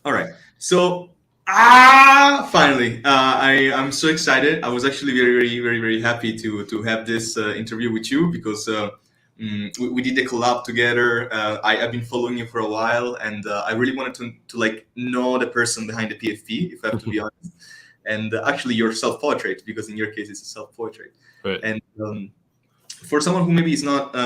All right. So, finally, I'm so excited. I was actually very happy to have this interview with you because we did the collab together. I've been following you for a while, and I really wanted to like know the person behind the PFP, if I have to be honest. And actually, your self portrait, because in your case, it's a self portrait. Right. And for someone who maybe is not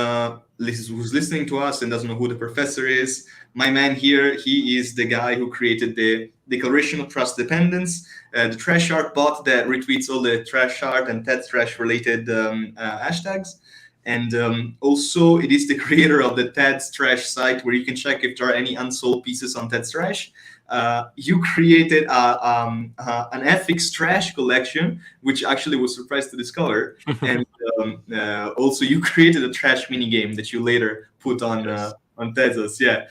who's listening to us and doesn't know who the professor is, my man here, he is the guy who created the Declaration of Trust Dependence, the trashart bot that retweets all the trashart and TED Trash related hashtags. And also, it is the creator of the TED's Trash site where you can check if there are any unsold pieces on TED's Trash. You created an FX Trash collection, which actually was surprised to discover. And also, you created a trash mini game that you later put on on Tezos. Yeah.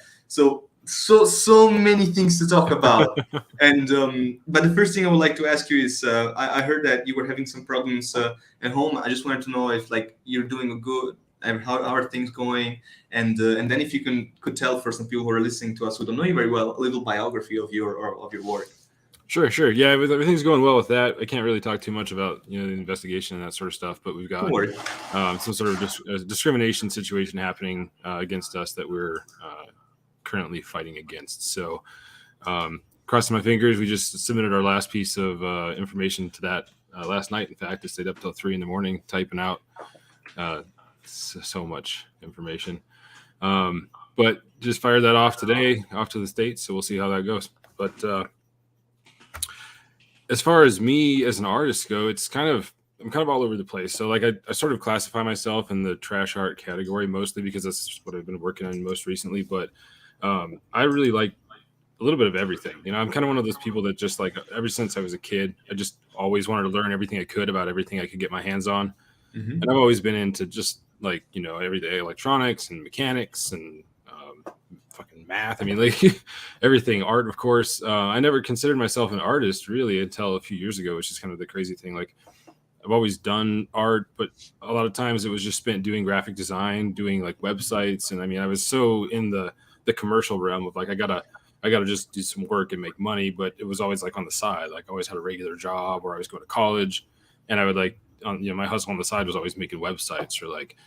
So many things to talk about. And but the first thing I would like to ask you is, I heard that you were having some problems at home. I just wanted to know if like you're doing a good. And how are things going? And then if you could tell for some people who are listening to us who don't know you very well, a little biography of your work. Sure. Yeah, everything's going well with that. I can't really talk too much about the investigation and that sort of stuff, but we've got some sort of discrimination situation happening against us that we're currently fighting against. So, crossing my fingers, we just submitted our last piece of information to that last night. In fact, I stayed up till 3 a.m. typing out so much information. But just fired that off today, off to the States. So we'll see how that goes. But as far as me as an artist go, I'm kind of all over the place. So like I sort of classify myself in the trash art category, mostly because that's what I've been working on most recently. But I really like a little bit of everything. I'm kind of one of those people that just like ever since I was a kid, I just always wanted to learn everything I could about everything I could get my hands on. Mm-hmm. And I've always been into just like, everyday electronics and mechanics and fucking math. I mean, like everything, art, of course. I never considered myself an artist really until a few years ago, which is kind of the crazy thing. Like I've always done art, but a lot of times it was just spent doing graphic design, doing like websites. And I mean, I was so in the commercial realm of like, I gotta just do some work and make money, but it was always like on the side. Like I always had a regular job or I was going to college and I would like, my hustle on the side was always making websites or like,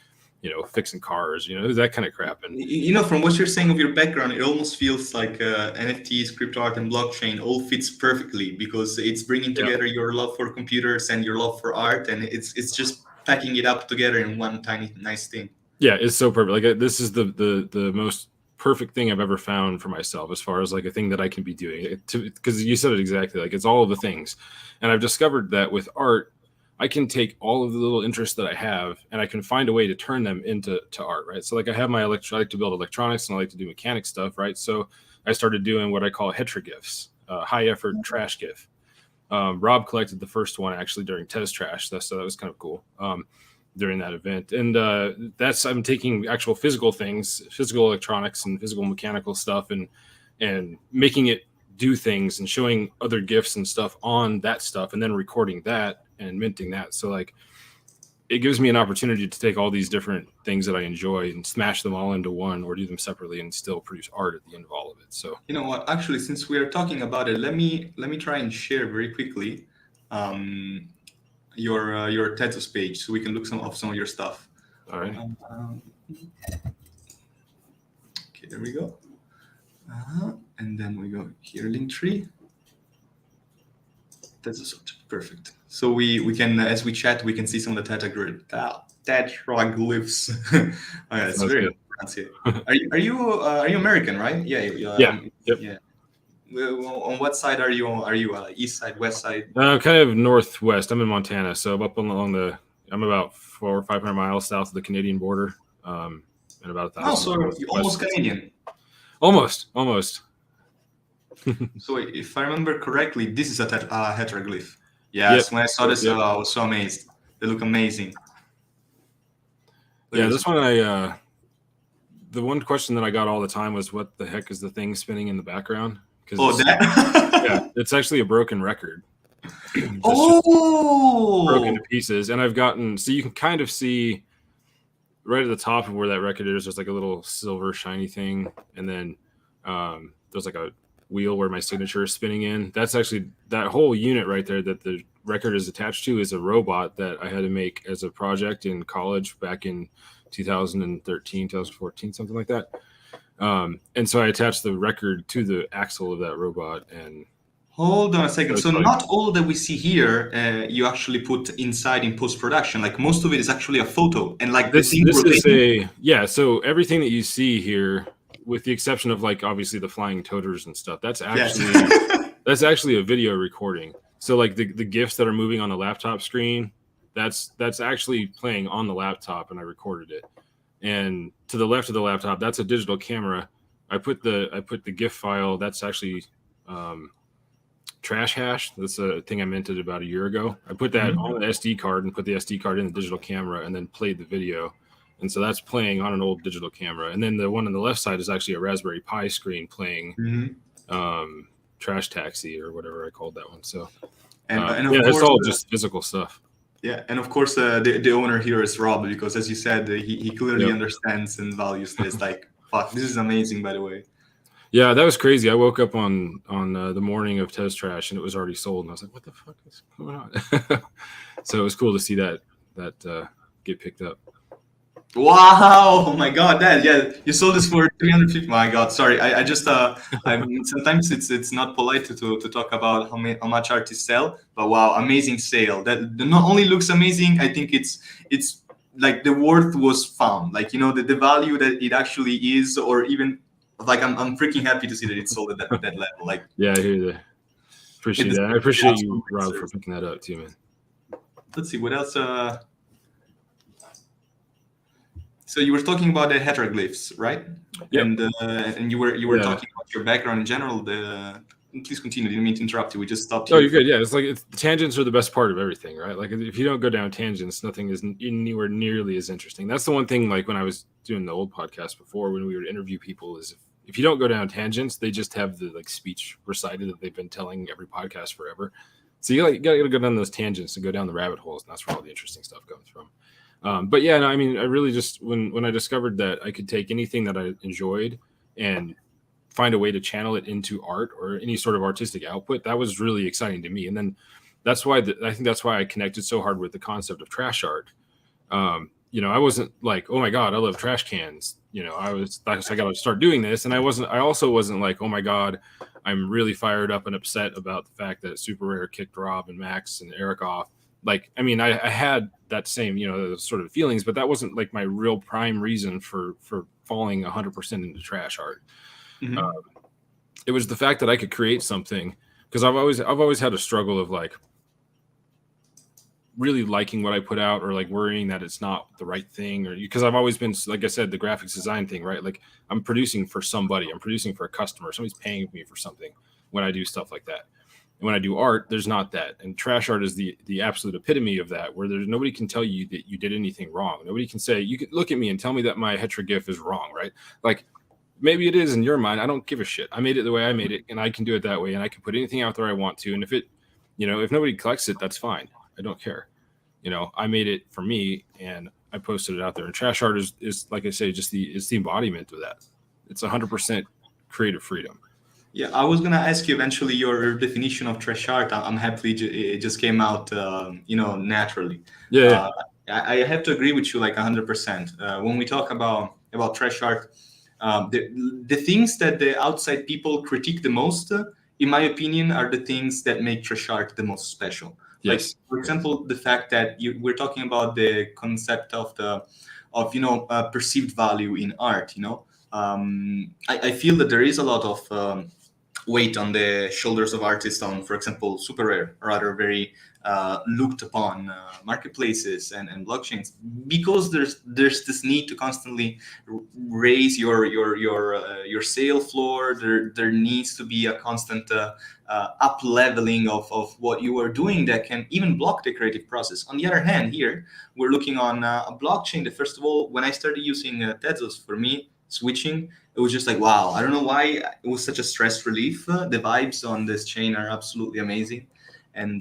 fixing cars, that kind of crap. And from what you're saying of your background, it almost feels like NFTs, crypto art, and blockchain all fits perfectly because it's bringing together your love for computers and your love for art, and it's just packing it up together in one tiny nice thing. Yeah, it's so perfect. Like this is the most perfect thing I've ever found for myself as far as like a thing that I can be doing. Because you said it exactly. Like it's all of the things, and I've discovered that with art, I can take all of the little interests that I have and I can find a way to turn them into art, right? So like I have I like to build electronics and I like to do mechanic stuff, right? So I started doing what I call heteroglyphs, high effort trash GIF. Rob collected the first one actually during Tez Trash, so that was kind of cool during that event. And I'm taking actual physical things, physical electronics and physical mechanical stuff and making it do things and showing other GIFs and stuff on that stuff and then recording that and minting that. So like it gives me an opportunity to take all these different things that I enjoy and smash them all into one or do them separately and still produce art at the end of all of it. So you know what, actually, since we are talking about it, let me try and share very quickly your Tetos page so we can look some of your stuff. All right. Okay, there we go. And then we go here, Linktree. That's perfect. So we can, as we chat, we can see some of the tetraglyphs. Oh, yeah, it's very pronunciation. Are you American, right? Yeah. Yep. Yeah. On what side are you? Are you east side, west side? Kind of northwest. I'm in Montana, so I'm up along I'm about 400 or 500 miles south of the Canadian border, and about 1,000. Oh, so you're almost Canadian. Almost. So if I remember correctly, this is a heteroglyph. Yes, when I saw this, I was so amazed. They look amazing. Yeah, this one the one question that I got all the time was, what the heck is the thing spinning in the background? That? It's actually a broken record. Broken to pieces. And I've gotten, so you can kind of see right at the top of where that record is, there's like a little silver shiny thing. And then there's like a wheel where my signature is spinning in. That's actually, that whole unit right there that the record is attached to is a robot that I had to make as a project in college back in 2013, 2014, something like that. And so I attached the record to the axle of that robot. And hold on a second. So like, not all that we see here, you actually put inside in post-production. Like most of it is actually a photo, and like this the thing is rotating. so everything that you see here, with the exception of like obviously the flying toters and stuff, that's actually Yes. that's actually a video recording. So like the GIFs that are moving on the laptop screen, that's actually playing on the laptop, and I recorded it. And to the left of the laptop, that's a digital camera. I put the GIF file. That's actually trashart. That's a thing I minted about a year ago. I put that on the SD card and put the SD card in the digital camera, and then played the video. And so that's playing on an old digital camera. And then the one on the left side is actually a Raspberry Pi screen playing Trash Taxi or whatever I called that one. So and yeah, of course, it's all just physical stuff. Yeah, and of course, the owner here is Rob, because as you said, he clearly understands and values this. Like, fuck, this is amazing, by the way. Yeah, that was crazy. I woke up on the morning of Tez Trash, and it was already sold, and I was like, "What the fuck is going on?" So it was cool to see that get picked up. Wow! Oh my God, Dad! Yeah, you sold this for 350. My God, sorry. I just sometimes it's not polite to talk about how much artists sell, but wow, amazing sale. That not only looks amazing, I think it's like the worth was found. Like, you know, the value that it actually is, or even like I'm freaking happy to see that it's sold at that level. Like, yeah, I hear that. Appreciate that. I appreciate you, Rob, for picking that up too, man. Let's see what else. So you were talking about the heteroglyphs, right? Yep. And you were talking about your background in general. Please continue. Didn't mean to interrupt you. We just stopped. Oh, you're good. Yeah, it's like the tangents are the best part of everything, right? Like if you don't go down tangents, nothing is anywhere nearly as interesting. That's the one thing. Like when I was doing the old podcast before, when we would interview people, is if you don't go down tangents, they just have the like speech recited that they've been telling every podcast forever. So you gotta go down those tangents and go down the rabbit holes, and that's where all the interesting stuff comes from. But yeah, no, I mean, I really just when I discovered that I could take anything that I enjoyed and find a way to channel it into art or any sort of artistic output, that was really exciting to me. And then that's why I think that's why I connected so hard with the concept of trash art. You know, I wasn't like, oh my God, I love trash cans. You know, I got to start doing this. And I also wasn't like, oh my God, I'm really fired up and upset about the fact that Super Rare kicked Rob and Max and Eric off. Like, I mean, I had that same, you know, sort of feelings, but that wasn't like my real prime reason for falling 100% into trash art. It was the fact that I could create something, because I've always had a struggle of like really liking what I put out, or like worrying that it's not the right thing, or because I've always been, like I said, the graphics design thing, right? Like I'm producing for somebody, I'm producing for a customer, somebody's paying me for something when I do stuff like that. And when I do art, there's not that. And trash art is the absolute epitome of that, where there's nobody can tell you that you did anything wrong. Nobody can say, you can look at me and tell me that my heteroglyph is wrong, right? Like maybe it is in your mind. I don't give a shit. I made it the way I made it, and I can do it that way, and I can put anything out there I want to. And if it, you know, if nobody collects it, that's fine. I don't care. You know, I made it for me, and I posted it out there. And trash art is like I say, just the embodiment of that. It's 100% creative freedom. Yeah, I was gonna ask you eventually your definition of trash art. I'm happy it just came out, you know, naturally. Yeah. I have to agree with you like 100%. When we talk about trash art, the things that the outside people critique the most, in my opinion, are the things that make trash art the most special. Yes. Like, for example, the fact that we're talking about the concept of you know, perceived value in art. You know, I feel that there is a lot of weight on the shoulders of artists on, for example, super rare or other very looked upon marketplaces and blockchains, because there's this need to constantly raise your sale floor. There needs to be a constant up leveling of what you are doing that can even block the creative process. On the other hand, here we're looking on a blockchain that, first of all, when I started using Tezos, for me switching, it was just like, wow, I don't know why it was such a stress relief. The vibes on this chain are absolutely amazing. And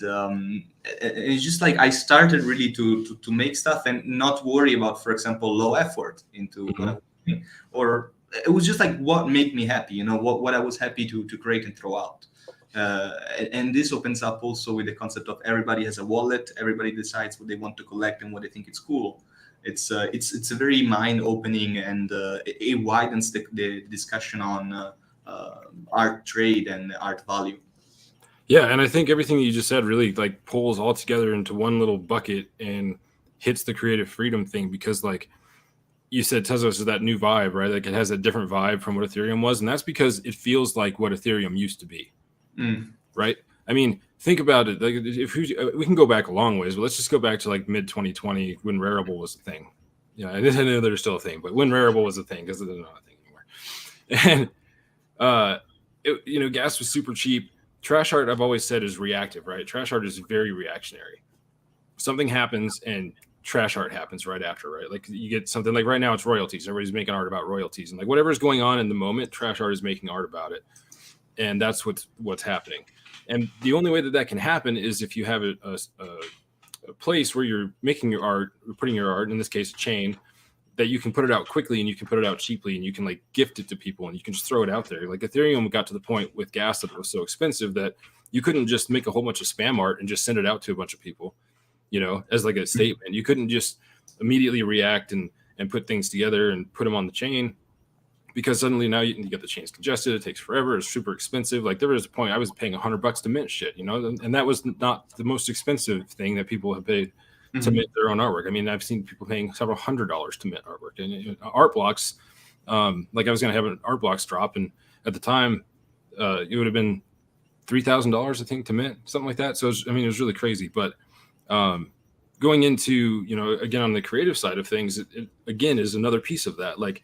it's just like I started really to make stuff and not worry about, for example, low effort into what I was doing. Or it was just like what made me happy, what I was happy to create and throw out. And this opens up also with the concept of everybody has a wallet, everybody decides what they want to collect and what they think is cool. It's a very mind opening, and it widens the discussion on art trade and art value. Yeah, and I think everything you just said really like pulls all together into one little bucket and hits the creative freedom thing, because like you said, Tezos is that new vibe, right? Like it has a different vibe from what Ethereum was, and that's because it feels like what Ethereum used to be, right? I mean, think about it. Like if we can go back a long ways, but let's just go back to like mid 2020 when Rarible was a thing. Yeah, I know there's still a thing, but when Rarible was a thing, because they're not a thing anymore. And gas was super cheap. Trash art, I've always said, is reactive, right? Trash art is very reactionary. Something happens and trash art happens right after, right? Like you get something like right now it's royalties. Everybody's making art about royalties, and like whatever's going on in the moment, trash art is making art about it, and that's what's happening. And the only way that can happen is if you have a place where you're making your art, or putting your art, in this case a chain, that you can put it out quickly and you can put it out cheaply and you can like gift it to people and you can just throw it out there. Like Ethereum got to the point with gas that it was so expensive that you couldn't just make a whole bunch of spam art and just send it out to a bunch of people, as like a statement. You couldn't just immediately react and put things together and put them on the chain, because suddenly now you get the chains congested. It takes forever. It's super expensive. Like there was a point I was paying $100 to mint shit, and that was not the most expensive thing that people have paid to mint their own artwork. I mean, I've seen people paying several $100s to mint artwork, and art blocks. Like I was going to have an art blocks drop, and at the time, it would have been $3,000, I think, to mint, something like that. So it was really crazy. But going into again on the creative side of things, it again is another piece of that. Like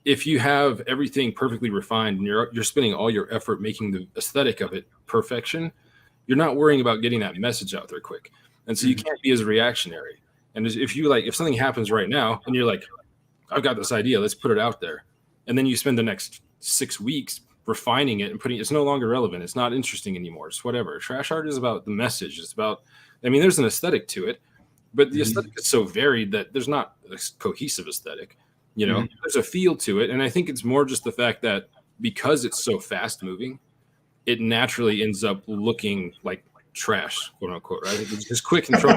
if you have everything perfectly refined and you're spending all your effort making the aesthetic of it perfection, you're not worrying about getting that message out there quick. And so you can't be as reactionary. And if something happens right now and you're like, I've got this idea, let's put it out there. And then you spend the next 6 weeks refining it and it's no longer relevant. It's not interesting anymore. It's whatever. Trash art is about the message. It's about, there's an aesthetic to it, but the aesthetic is so varied that there's not a cohesive aesthetic. There's a feel to it. And I think it's more just the fact that because it's so fast moving, it naturally ends up looking like trash, quote unquote, right? It's just quick and throw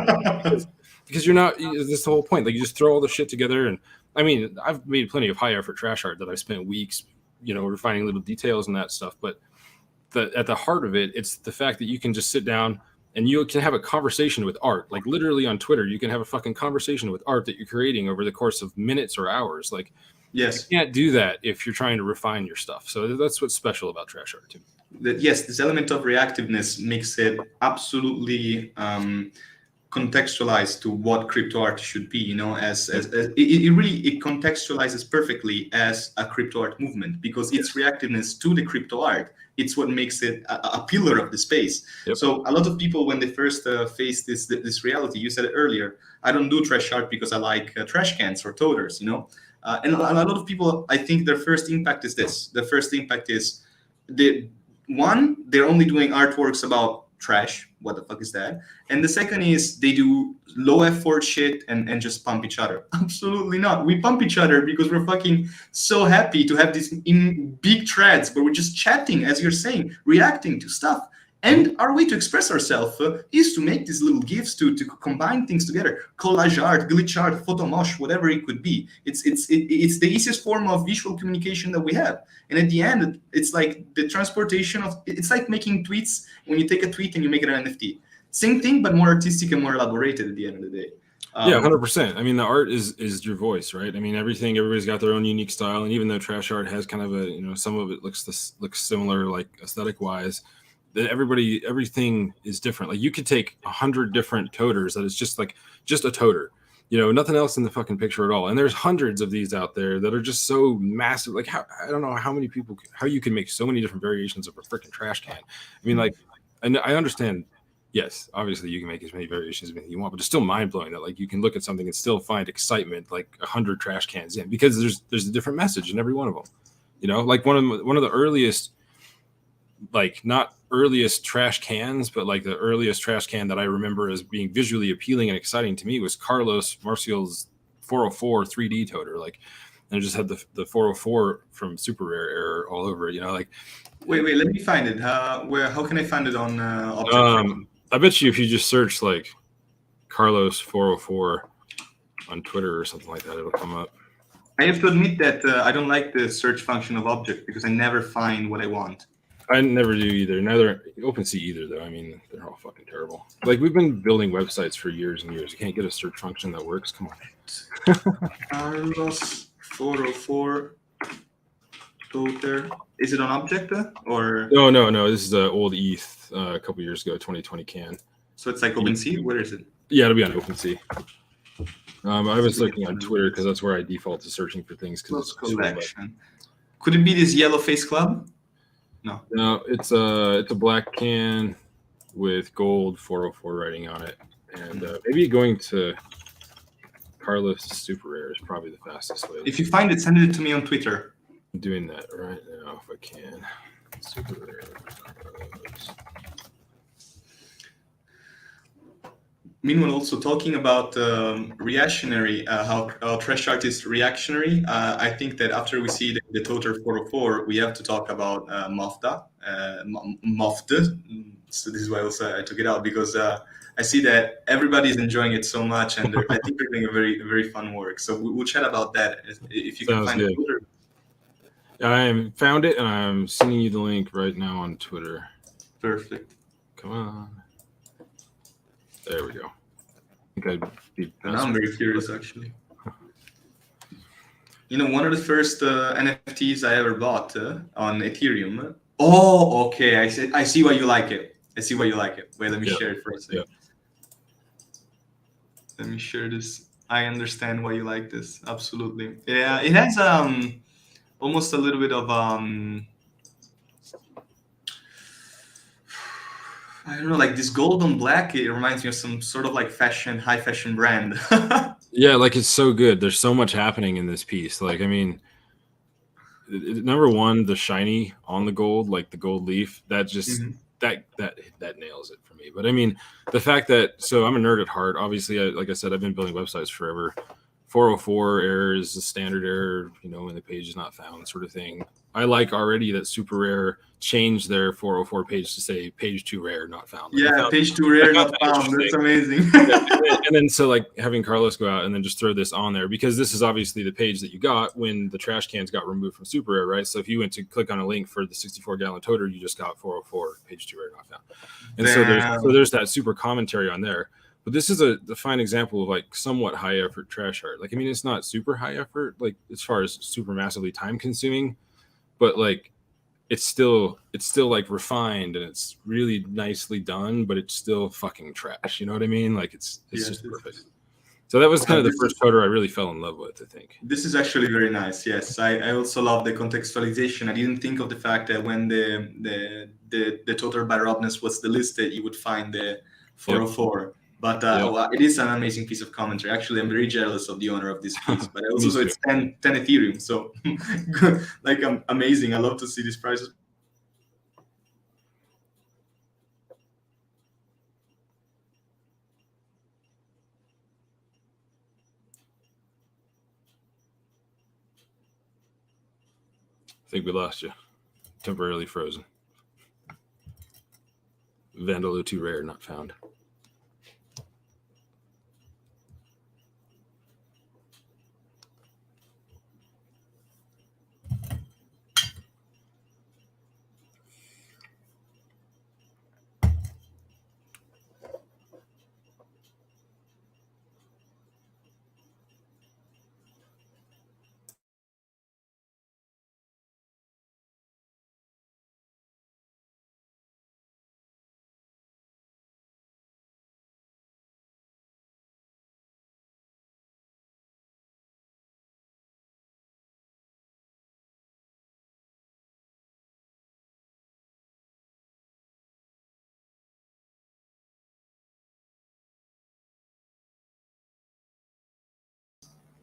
because you're not, that's the whole point. Like you just throw all the shit together. And I mean, I've made plenty of high effort trash art that I spent weeks, refining little details and that stuff. But at the heart of it, it's the fact that you can just sit down and you can have a conversation with art. Like literally on Twitter, you can have a fucking conversation with art that you're creating over the course of minutes or hours. Like, yes, you can't do that if you're trying to refine your stuff. So that's what's special about trash art too. Yes, this element of reactiveness makes it absolutely contextualized to what crypto art should be. As it contextualizes perfectly as a crypto art movement, because its reactiveness to the crypto art, it's what makes it a pillar of the space. Yep. So a lot of people, when they first face this reality, you said it earlier, I don't do trash art because I like trash cans or toters, and a lot of people, I think their first impact is this. The first impact is they're only doing artworks about trash. What the fuck is that? And the second is they do low effort shit and just pump each other. Absolutely not. We pump each other because we're fucking so happy to have these in big threads where we're just chatting, as you're saying, reacting to stuff. And our way to express ourselves is to make these little GIFs to combine things together. Collage art, glitch art, photomosh, whatever it could be. It's the easiest form of visual communication that we have. And at the end, it's like the transportation of, it's like making tweets when you take a tweet and you make it an NFT. Same thing, but more artistic and more elaborated at the end of the day. Yeah, 100%. I mean, the art is your voice, right? I mean, everybody's got their own unique style. And even though trash art has kind of a, some of it looks similar, like aesthetic wise, that everything is different. Like you could take 100 different toters that is just a toter, nothing else in the fucking picture at all. And there's hundreds of these out there that are just so massive. Like I don't know how you can make so many different variations of a freaking trash can. I mean, like, and I understand, yes, obviously you can make as many variations as you want, but it's still mind blowing that like you can look at something and still find excitement like 100 trash cans in, because there's a different message in every one of them. Like one of the earliest, like not earliest trash cans, but like the earliest trash can that I remember as being visually appealing and exciting to me was Carlos Marcial's 404 3D toter. Like, and it just had the 404 from super rare error all over it. You know, like. Wait, let me find it. How can I find it on object? I bet you if you just search like Carlos 404 on Twitter or something like that, it'll come up. I have to admit that I don't like the search function of object because I never find what I want. I never do either. Neither OpenSea either, though. I mean, they're all fucking terrible. Like, we've been building websites for years and years. You can't get a search function that works. Come on. Carlos 404 Toter. Is it on object or? No. This is old ETH a couple years ago, 2020 can. So it's like OpenSea? Where is it? Yeah, it'll be on OpenSea. I was looking on Twitter because that's where I default to searching for things. Collection. Could it be this Yellow Face Club? No, it's a black can with gold 404 writing on it, and maybe going to Carlos Super Rare is probably the fastest way. If you find it, send it to me on Twitter. I'm doing that right now if I can. Super Rare. Meanwhile, also talking about reactionary, how trashart is reactionary, I think that after we see the Toter 404, we have to talk about Mofda. So this is why also I took it out, because I see that everybody's enjoying it so much, and I think they're doing a very fun work. So we'll chat about that if you can find the Twitter. I found it, and I'm sending you the link right now on Twitter. Perfect. Come on. There we go. I think I'd be now I'm very curious, actually. You know, one of the first NFTs I ever bought on Ethereum. Oh, okay. I see why you like it. Wait, let me share it for a second. Let me share this. I understand why you like this. Absolutely. Yeah, it has almost a little bit of I don't know, like this gold on black. It reminds me of some sort of like high fashion brand. Yeah, like it's so good. There's so much happening in this piece. Like, I mean, number one, the shiny on the gold, like the gold leaf, that just that nails it for me. But I mean, the fact that, so I'm a nerd at heart. Obviously, like I said, I've been building websites forever. 404 error is a standard error, you know, when the page is not found, sort of thing. I like already that Super Rare changed their 404 page to say page 2 rare, not found. Like, yeah, page 2 rare, not found. That's amazing. And then so like having Carlos go out and then just throw this on there, because this is obviously the page that you got when the trash cans got removed from Super Rare, right? So if you went to click on a link for the 64-gallon toter, you just got 404 page 2 rare, not found. And so there's that super commentary on there. But this is a fine example of like somewhat high effort trash art. Like, I mean, it's not super high effort, like as far as super massively time consuming, but like it's still like refined and it's really nicely done, but it's still fucking trash. You know what I mean? Like it's just perfect. So that was kind of the first toter I really fell in love with, I think. This is actually very nice. Yes, I also love the contextualization. I didn't think of the fact that when the toter by Robness was delisted, you would find the 404. Yep. But it is an amazing piece of commentary. Actually, I'm very jealous of the owner of this piece. But also, it's 10 Ethereum. So, like, amazing. I love to see these prices. I think we lost you. Temporarily frozen. Vandalo 2 rare, not found.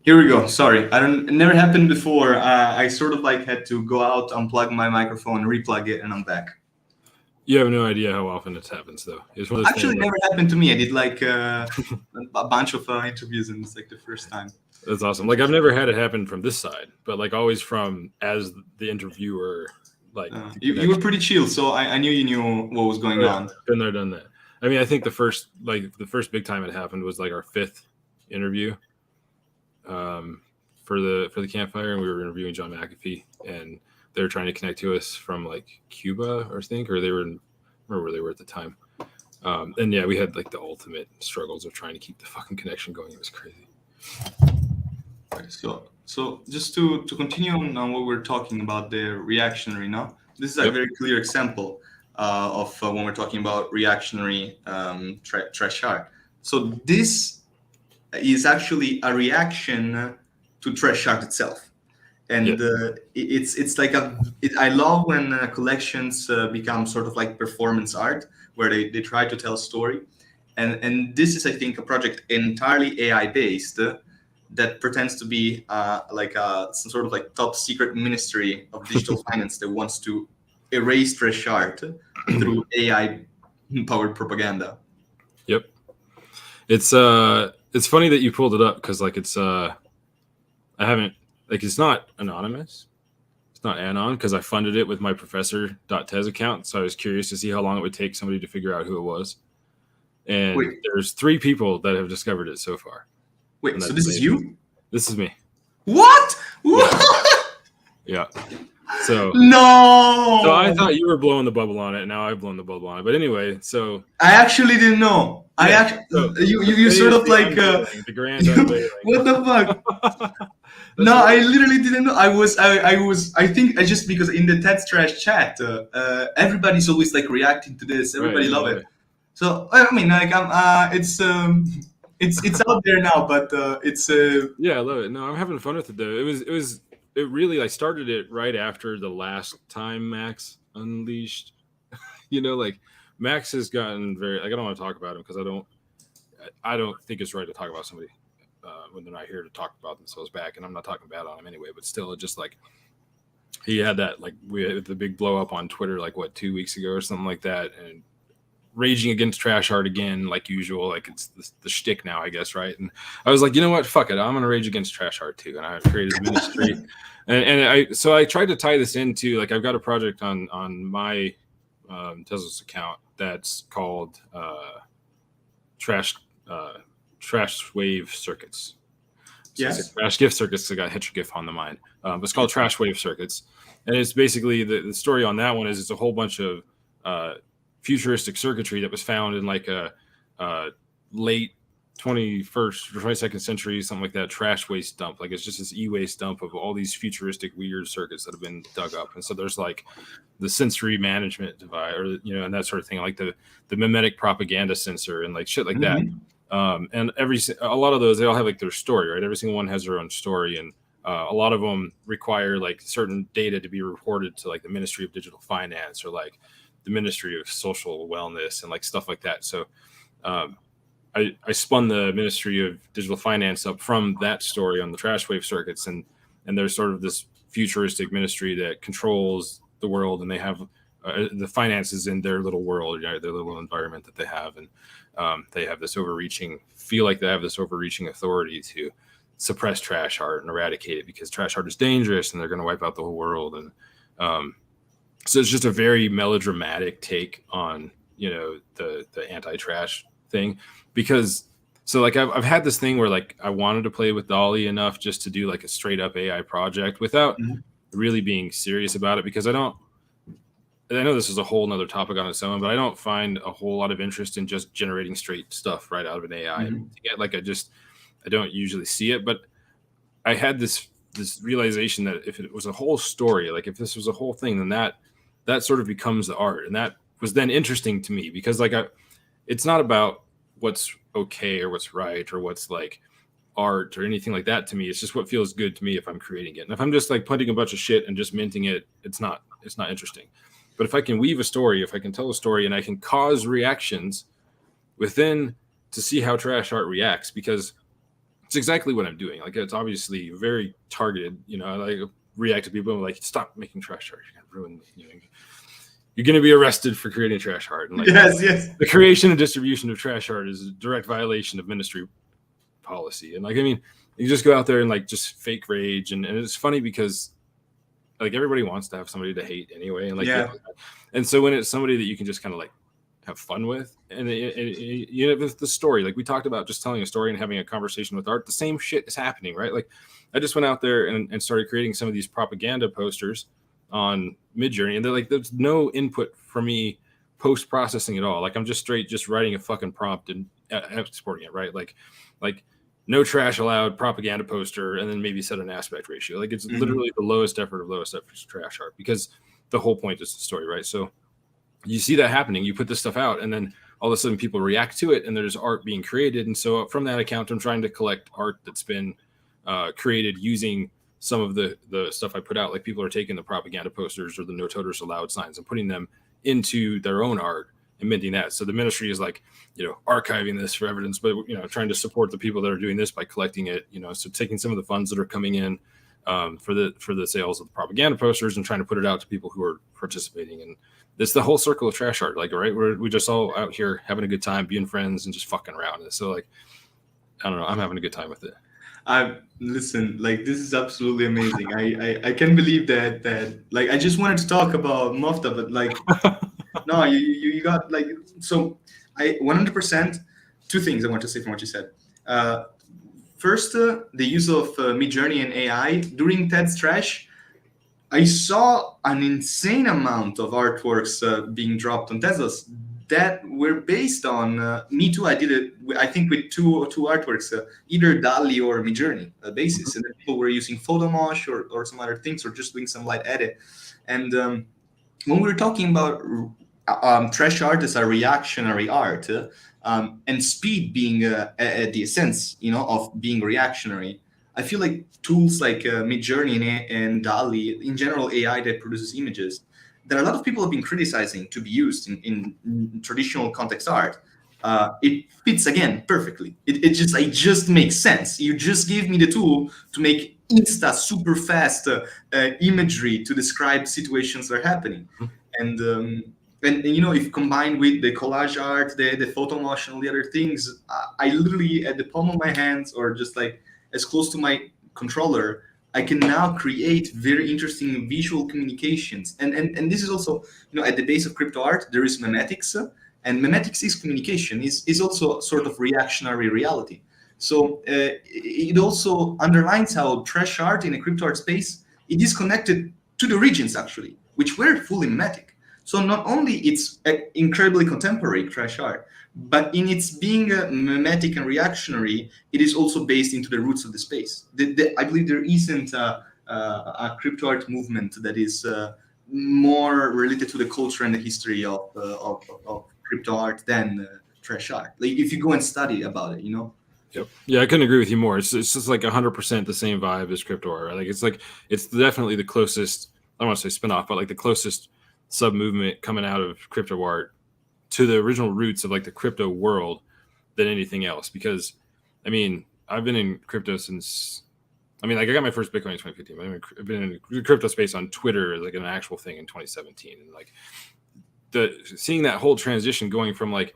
Here we go. Sorry, it never happened before. I sort of like had to go out, unplug my microphone, replug it, and I'm back. You have no idea how often it happens, though. It's one of those actually never happened to me. I did like a bunch of interviews, and it's like the first time. That's awesome. Like I've never had it happen from this side, but like always from as the interviewer, like you were pretty chill, so I knew you knew what was going on. Been there, done that. I mean, I think the first big time it happened was like our 5th interview for the campfire, and we were interviewing John McAfee, and they were trying to connect to us from like Cuba, or I think, or they were I don't remember where they were at the time. And yeah, we had like the ultimate struggles of trying to keep the fucking connection going. It was crazy. So just to continue on what we're talking about, the reactionary, no? This is a very clear example of when we're talking about reactionary trashart. So this is actually a reaction to trashart itself. And it's like I love when collections become sort of like performance art, where they try to tell a story. And this is, I think, a project entirely AI based that pretends to be some sort of like top secret ministry of digital finance that wants to erase trashart through AI powered propaganda. Yep. It's funny that you pulled it up, because like it's I haven't, like, it's not anonymous. It's not anon, because I funded it with my professor.tez account. So I was curious to see how long it would take somebody to figure out who it was. And there's 3 people that have discovered it so far. Wait, so this is you? This is me. What? Yeah. So no. So I thought you were blowing the bubble on it. Now I've blown the bubble on it. But anyway, so I actually didn't know. You sort of like the grand unveiling. What the fuck? No, I literally didn't know. I think I just, because in the TED Trash chat, everybody's always like reacting to this. Everybody love it. So I mean, like, it's out there now, but it's yeah, I love it. No, I'm having fun with it though. It really, I started it right after the last time Max unleashed. You know, like Max has gotten very, like, I don't want to talk about him because I don't think it's right to talk about somebody when they're not here to talk about themselves back, and I'm not talking bad on him anyway, but still, it just like, he had that, like, we had the big blow up on Twitter, like, what, 2 weeks ago or something like that, and raging against trashart again, like usual, like it's the shtick now, I guess, right? And I was like, you know what, fuck it, I'm gonna rage against trashart too, and I created a ministry, and I tried to tie this into, like, I've got a project on my Tesla's account that's called trash wave circuits. So yes, trash gift circuits. I got hit your GIF on the mind. But it's called trash wave circuits, and it's basically the story on that one is it's a whole bunch of futuristic circuitry that was found in like a late 21st or 22nd century, something like that, trash waste dump. Like, it's just this e-waste dump of all these futuristic weird circuits that have been dug up. And so there's like the sensory management device, or, you know, and that sort of thing, like the mimetic propaganda sensor and like shit like that. And a lot of those, they all have like their story, right? Every single one has their own story, and a lot of them require like certain data to be reported to like the Ministry of Digital Finance, or like the Ministry of Social Wellness, and like stuff like that. So I spun the Ministry of Digital Finance up from that story on the trash wave circuits, and there's sort of this futuristic ministry that controls the world, and they have the finances in their little world, their little environment that they have, and they have this overreaching authority to suppress trashart and eradicate it, because trashart is dangerous and they're going to wipe out the whole world. And so it's just a very melodramatic take on, you know, the anti-trash thing, because so like I've had this thing where like I wanted to play with Dolly enough just to do like a straight up AI project without really being serious about it, because I know this is a whole nother topic on its own, but I don't find a whole lot of interest in just generating straight stuff right out of an AI. Like I don't usually see it, but I had this realization that if it was a whole story, like if this was a whole thing, then that sort of becomes the art. And that was then interesting to me, because like it's not about what's okay or what's right or what's like art or anything like that to me. It's just what feels good to me if I'm creating it. And if I'm just like putting a bunch of shit and just minting it, it's not interesting. But if I can weave a story, if I can tell a story, and I can cause reactions within to see how trashart reacts, because it's exactly what I'm doing. Like, it's obviously very targeted, you know, I like react to people like, stop making trashart. You're going to ruin, you know, you're going to be arrested for creating trashart. And like, yes. The creation and distribution of trashart is a direct violation of ministry policy. And like, I mean, You just go out there and like just fake rage, and it's funny because like everybody wants to have somebody to hate anyway, and like and so when it's somebody that you can just kind of like have fun with, and you know, the story, like we talked about, just telling a story and having a conversation with art, the same shit is happening, right? Like I just went out there and started creating some of these propaganda posters on Midjourney, and they're like, there's no input for me post-processing at all. Like I'm just writing a fucking prompt and exporting it, right? Like no trash allowed propaganda poster, and then maybe set an aspect ratio. Like it's literally the lowest effort of lowest effort trash art, because the whole point is the story, right? So you see that happening, you put this stuff out, and then all of a sudden people react to it, and there's art being created. And so from that account, I'm trying to collect art that's been created using some of the stuff I put out. Like people are taking the propaganda posters or the no toters allowed signs and putting them into their own art and minting that. So the ministry is like, you know, archiving this for evidence, but, you know, trying to support the people that are doing this by collecting it, you know, so taking some of the funds that are coming in for the sales of the propaganda posters and trying to put it out to people who are participating. And it's the whole circle of trash art, like, right, we just all out here having a good time, being friends and just fucking around. And so like, I don't know, I'm having a good time with it. Listen, like this is absolutely amazing. I can't believe that like I just wanted to talk about Mofta, but like no, you got like, so I 100%. Two things I want to say from what you said. First, the use of Midjourney and AI during TED's Trash. I saw an insane amount of artworks being dropped on Teslas that were based on me too. I did it, I think, with two artworks, either DALL-E or Midjourney basis, and then people were using Photomosh or some other things, or just doing some light edit. And when we were talking about trash art as a reactionary art, and speed being at the essence, you know, of being reactionary, I feel like tools like Midjourney and DALL-E, in general AI that produces images, that a lot of people have been criticizing to be used in traditional context art, it fits again perfectly. It just makes sense. You just gave me the tool to make insta super fast imagery to describe situations that are happening, and you know, if combined with the collage art, the photo motion, all the other things, I literally at the palm of my hands, or just like as close to my controller, I can now create very interesting visual communications. And this is also, you know, at the base of crypto art, there is memetics, and memetics is communication, is also sort of reactionary reality. So it also underlines how trash art in a crypto art space, it is connected to the regions actually, which were fully memetic. So not only it's incredibly contemporary trash art, but in its being memetic and reactionary, it is also based into the roots of the space. I believe there isn't a crypto art movement that is more related to the culture and the history of crypto art than trash art. Like if you go and study about it, you know. Yep. Yeah, I couldn't agree with you more. It's just like 100% the same vibe as crypto art. Like it's definitely the closest. I don't want to say spinoff, but like the closest sub movement coming out of crypto art to the original roots of like the crypto world than anything else. Because I mean, I've been in crypto since, I mean, like I got my first Bitcoin in 2015. But I've been in the crypto space on Twitter, like an actual thing, in 2017. And like seeing that whole transition going from like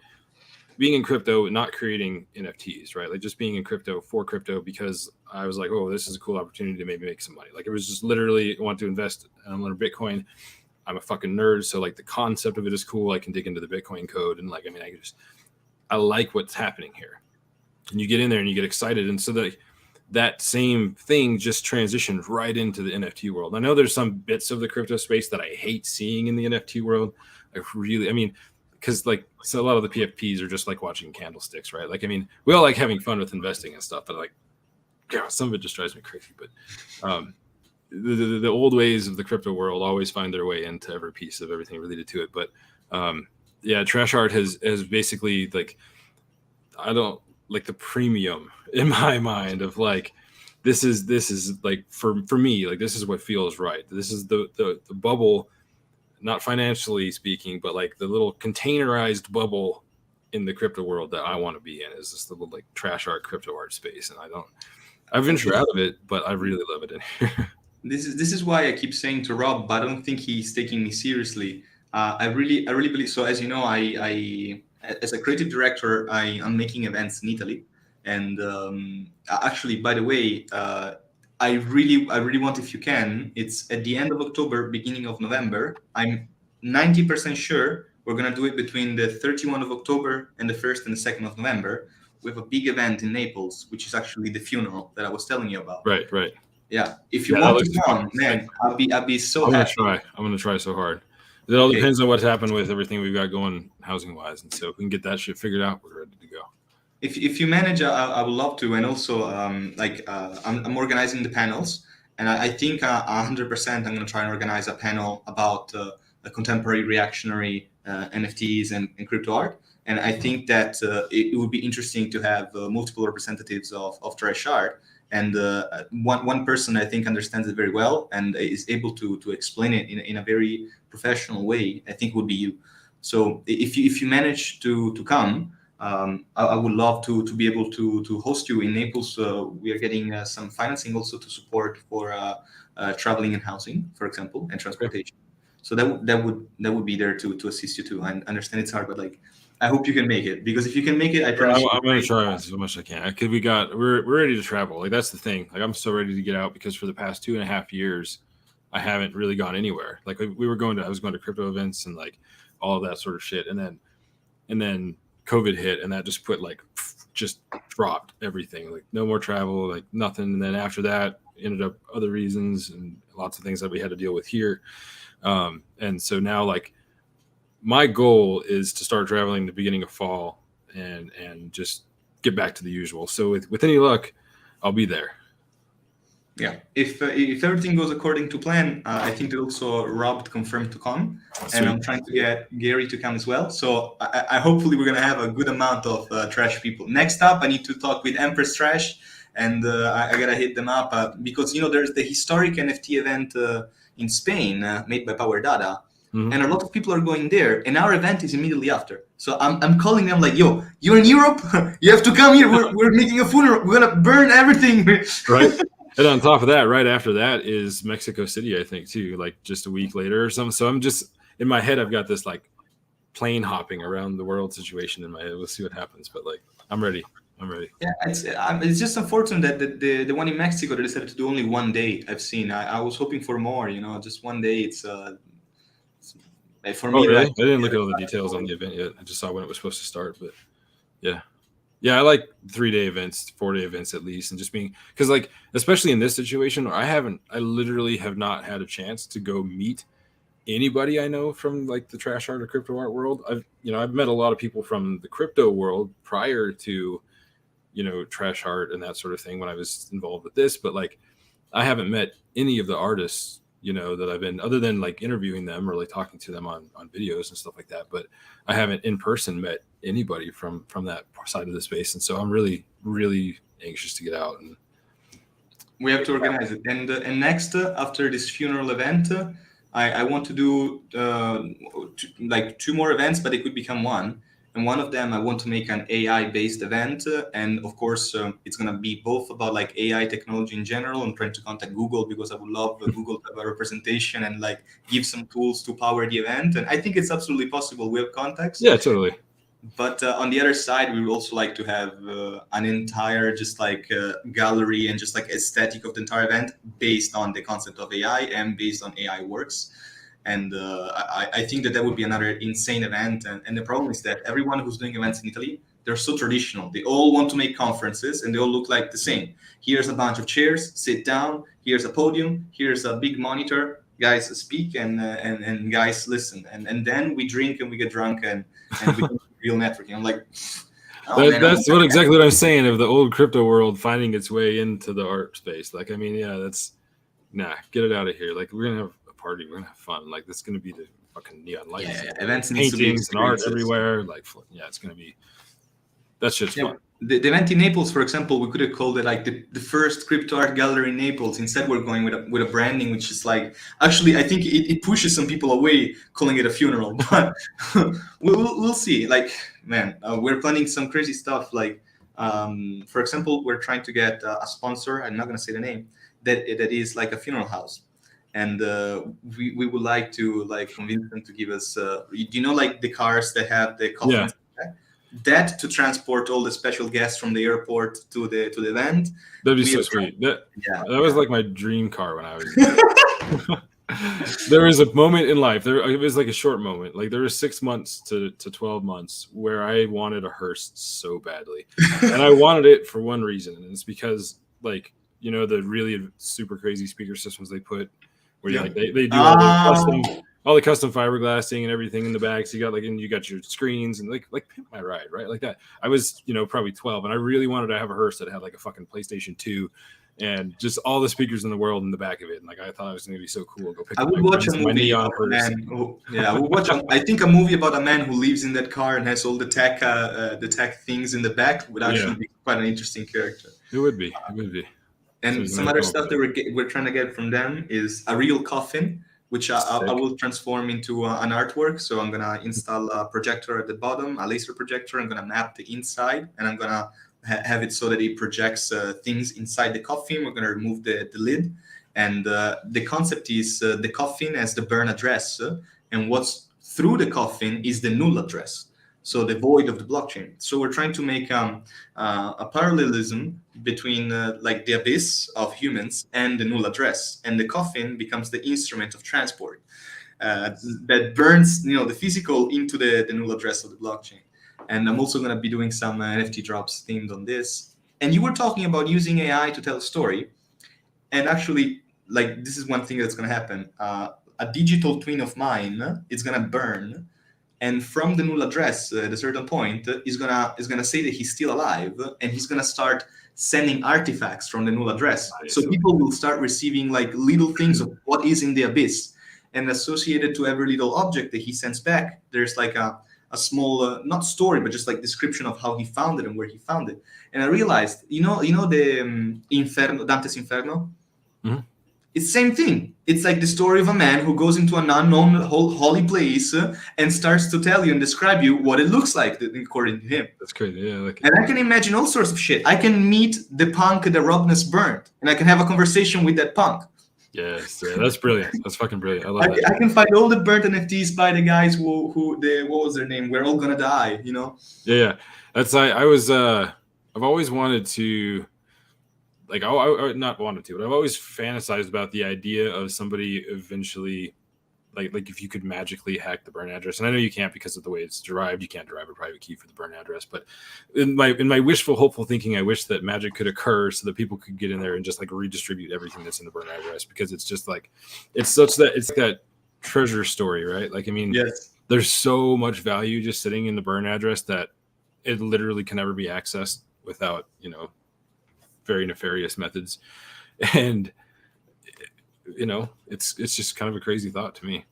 being in crypto, not creating NFTs, right? Like just being in crypto for crypto, because I was like, oh, this is a cool opportunity to maybe make some money. Like it was just literally, I want to invest and learn Bitcoin. I'm a fucking nerd, so like the concept of it is cool. I can dig into the Bitcoin code, and like, I mean, I like what's happening here. And you get in there and you get excited, and so that same thing just transitioned right into the NFT world. I know there's some bits of the crypto space that I hate seeing in the NFT world. I mean, because like, so a lot of the PFPs are just like watching candlesticks, right? Like, I mean, we all like having fun with investing and stuff, but like, yeah, some of it just drives me crazy. But the old ways of the crypto world always find their way into every piece of everything related to it. But yeah, trash art has basically, like, I don't like the premium in my mind of like, this is like for me, like this is what feels right. This is the bubble, not financially speaking, but like the little containerized bubble in the crypto world that I want to be in, is this little like trash art crypto art space. And I've ventured out of it, but I really love it in here. This is why I keep saying to Rob, but I don't think he's taking me seriously. I really believe so. As you know, I as a creative director, I am making events in Italy, And actually, by the way, I really want, if you can, it's at the end of October, beginning of November. I'm 90% sure we're gonna do it between the 31 of October and the 1st and the 2nd of November. We have a big event in Naples, which is actually the funeral that I was telling you about. Right, right. Yeah, if you Yeah, that want to looks fun. come, man, I'll be so I'm gonna happy. try. I'm gonna try so hard. It all Okay. depends on what's happened with everything we've got going housing wise, and so if we can get that shit figured out, we're ready to go. If you manage, I would love to. And also, I'm organizing the panels, and I think 100% I'm going to try and organize a panel about the contemporary reactionary NFTs and crypto art. And I think that it would be interesting to have multiple representatives of trashart. And one person I think understands it very well and is able to explain it in a very professional way. I think would be you. So if you manage to come. I would love to be able to host you in Naples. We are getting some financing also to support for traveling and housing, for example, and transportation. So that would be there to assist you too. I understand it's hard, but like I hope you can make it, because if you can make it, I promise you. I'm gonna try as much as I can because we're ready to travel. Like that's the thing. Like I'm so ready to get out because for the past 2.5 years, I haven't really gone anywhere. Like I was going to crypto events and like all of that sort of shit, and then COVID hit, and that just put like just dropped everything. Like no more travel, like nothing. And then after that, ended up other reasons and lots of things that we had to deal with here. And so now, like my goal is to start traveling the beginning of fall and just get back to the usual. So with any luck, I'll be there. Yeah, if everything goes according to plan, I think that also Rob confirmed to come, and I'm trying to get Gary to come as well. So I hopefully we're gonna have a good amount of trash people. Next up, I need to talk with Empress Trash, and I gotta hit them up because there's the historic NFT event in Spain made by Power Data. Mm-hmm. And a lot of people are going there, and our event is immediately after. So I'm calling them like, yo, you're in Europe, you have to come here. We're making a funeral. We're gonna burn everything. Right. And on top of that, right after that is Mexico City, I think, too, like just a week later or something. So I'm just in my head, I've got this like plane hopping around the world situation in my head. We'll see what happens, but like I'm ready. Yeah, it's just unfortunate that the one in Mexico they decided to do only one day. I've seen. I was hoping for more. Just one day. It's for me. Really? I didn't look at all the details on the event yet. I just saw when it was supposed to start, but yeah. Yeah, I like 3-day events, 4-day events at least, and just being because like especially in this situation, I literally have not had a chance to go meet anybody I know from like the trash art or crypto art world. I've met a lot of people from the crypto world prior to trash art and that sort of thing when I was involved with this, but like I haven't met any of the artists that I've been, other than like interviewing them or like talking to them on videos and stuff like that. But I haven't in person met anybody from that side of the space. And so I'm really, really anxious to get out. And we have to organize it. And next, after this funeral event, I want to do like 2 more events, but it could become one. And one of them, I want to make an AI-based event. And of course, it's going to be both about like AI technology in general. I'm trying to contact Google because I would love Google to have a representation and like give some tools to power the event. And I think it's absolutely possible. We have contacts. Yeah, totally. But on the other side, we would also like to have an entire just like gallery and just like aesthetic of the entire event based on the concept of AI and based on AI works. And I think that would be another insane event. And the problem is that everyone who's doing events in Italy, they're so traditional. They all want to make conferences and they all look like the same. Here's a bunch of chairs, sit down. Here's a podium. Here's a big monitor. Guys speak and guys listen. And then we drink and we get drunk and we do real networking. I'm like, that's exactly what I'm saying of the old crypto world finding its way into the art space. Like, I mean, yeah, get it out of here. Like, we're going to have party, we're gonna have fun. Like that's gonna be the fucking neon lights, events, paintings, and art everywhere. Like, yeah, it's gonna be that shit's fun. The event in Naples, for example, we could have called it like the first crypto art gallery in Naples. Instead, we're going with a branding which is like actually I think it pushes some people away calling it a funeral, but we'll see. Like, man, we're planning some crazy stuff. Like, for example, we're trying to get a sponsor. I'm not gonna say the name. That is like a funeral house. And we would like to like convince them to give us like the cars that have the coffins. Yeah. that to transport all the special guests from the airport to the event. That'd be so sweet. That was like my dream car when I was young. There was a moment in life. It was like a short moment. Like there was 6 months to 12 months where I wanted a hearse so badly, and I wanted it for one reason, and it's because like the really super crazy speaker systems they put, where like they do all the custom fiberglassing and everything in the back. So you got your screens and like Pimp My Ride, right? Like that. I was probably 12, and I really wanted to have a hearse that had like a fucking PlayStation 2. And just all the speakers in the world in the back of it, and like I thought it was going to be so cool. Go pick I would watch a movie about a man. I would watch. I think a movie about a man who lives in that car and has all the tech things in the back would actually be quite an interesting character. It would be. And some other stuff that we're trying to get from them is a real coffin, which I will transform into an artwork. So I'm gonna install a projector at the bottom, a laser projector. I'm gonna map the inside, and I'm gonna have it so that it projects things inside the coffin. We're going to remove the lid. And the concept is the coffin as the burn address. And what's through the coffin is the null address. So the void of the blockchain. So we're trying to make a parallelism between like the abyss of humans and the null address. And the coffin becomes the instrument of transport that burns the physical into the null address of the blockchain. And I'm also going to be doing some NFT drops themed on this. And you were talking about using AI to tell a story. And actually, like, this is one thing that's going to happen. A digital twin of mine is going to burn. And from the null address at a certain point, is gonna say that he's still alive. And he's going to start sending artifacts from the null address. So people will start receiving like little things of what is in the abyss. And associated to every little object that he sends back, there's like a small, not story, but just like description of how he found it and where he found it. And I realized, the Inferno, Dante's Inferno? Mm-hmm. It's the same thing. It's like the story of a man who goes into an unknown holy place and starts to tell you and describe you what it looks like, according to him. That's crazy, yeah. And I can imagine all sorts of shit. I can meet the punk that Rognus burned, and I can have a conversation with that punk. Yes, yeah, that's brilliant. That's fucking brilliant. I love that. I can find all the burnt NFTs by the guys who what was their name? We're all gonna die, Yeah. That's I've always wanted to, like, I not wanted to, but I've always fantasized about the idea of somebody eventually, like if you could magically hack the burn address. And I know you can't because of the way it's derived. You can't derive a private key for the burn address. But in my wishful, hopeful thinking, I wish that magic could occur so that people could get in there and just like redistribute everything that's in the burn address, because it's just like it's that treasure story, right? Like, I mean, yes. There's so much value just sitting in the burn address that it literally can never be accessed without very nefarious methods. And it's just kind of a crazy thought to me.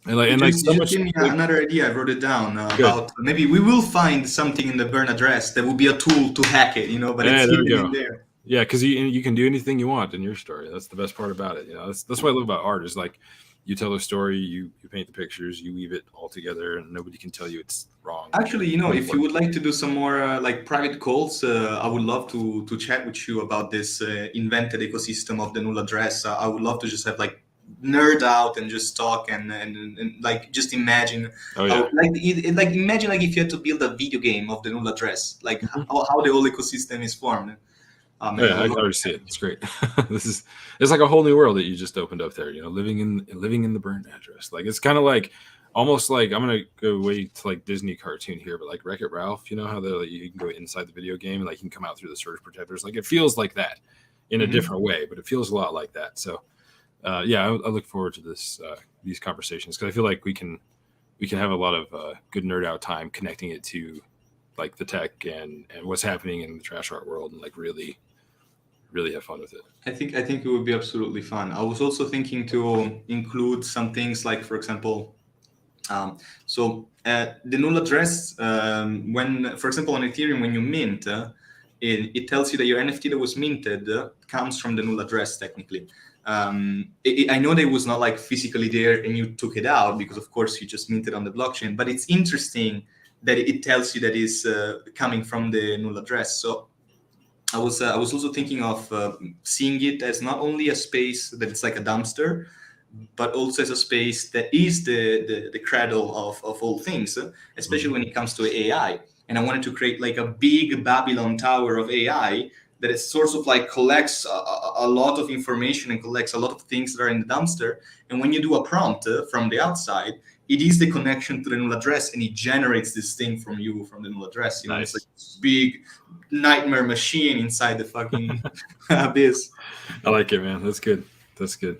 And so much. Give me another idea. I wrote it down about maybe we will find something in the burn address that will be a tool to hack it. But it's hidden in there. Yeah, because you can do anything you want in your story. That's the best part about it. That's what I love about art. Is like you tell a story, you paint the pictures, you weave it all together, and nobody can tell you it's wrong. Actually, if you would like to do some more like private calls, I would love to chat with you about this invented ecosystem of the null address. I would love to just have like nerd out and just talk and like just imagine imagine like if you had to build a video game of the null address, like how the whole ecosystem is formed. I already see it. It's great. It's like a whole new world that you just opened up there. Living in the burn address. Like it's kind of like almost like, I'm gonna go way to like Disney cartoon here, but like Wreck-It Ralph. You know how you can go inside the video game and like you can come out through the surge protectors. Like it feels like that in a different way, but it feels a lot like that. So I look forward to these conversations, because I feel like we can have a lot of good nerd out time connecting it to like the tech and what's happening in the trash art world, and like really have fun with it. I think it would be absolutely fun. I was also thinking to include some things like, for example, the null address, when, for example, on Ethereum, when you mint, it tells you that your NFT that was minted comes from the null address technically. I know that it was not like physically there and you took it out, because of course you just minted on the blockchain, but it's interesting that it tells you that is coming from the null address. So I was also thinking of seeing it as not only a space that it's like a dumpster, but also as a space that is the cradle of all things, especially when it comes to AI. and I wanted to create like a big Babylon tower of AI that is sort of like collects a lot of information and collects a lot of things that are in the dumpster. And when you do a prompt from the outside, it is the connection to the null address, and it generates this thing from you from the null address. You know, Nice. it's like this big nightmare machine inside the fucking abyss. I like it, man. That's good. That's good.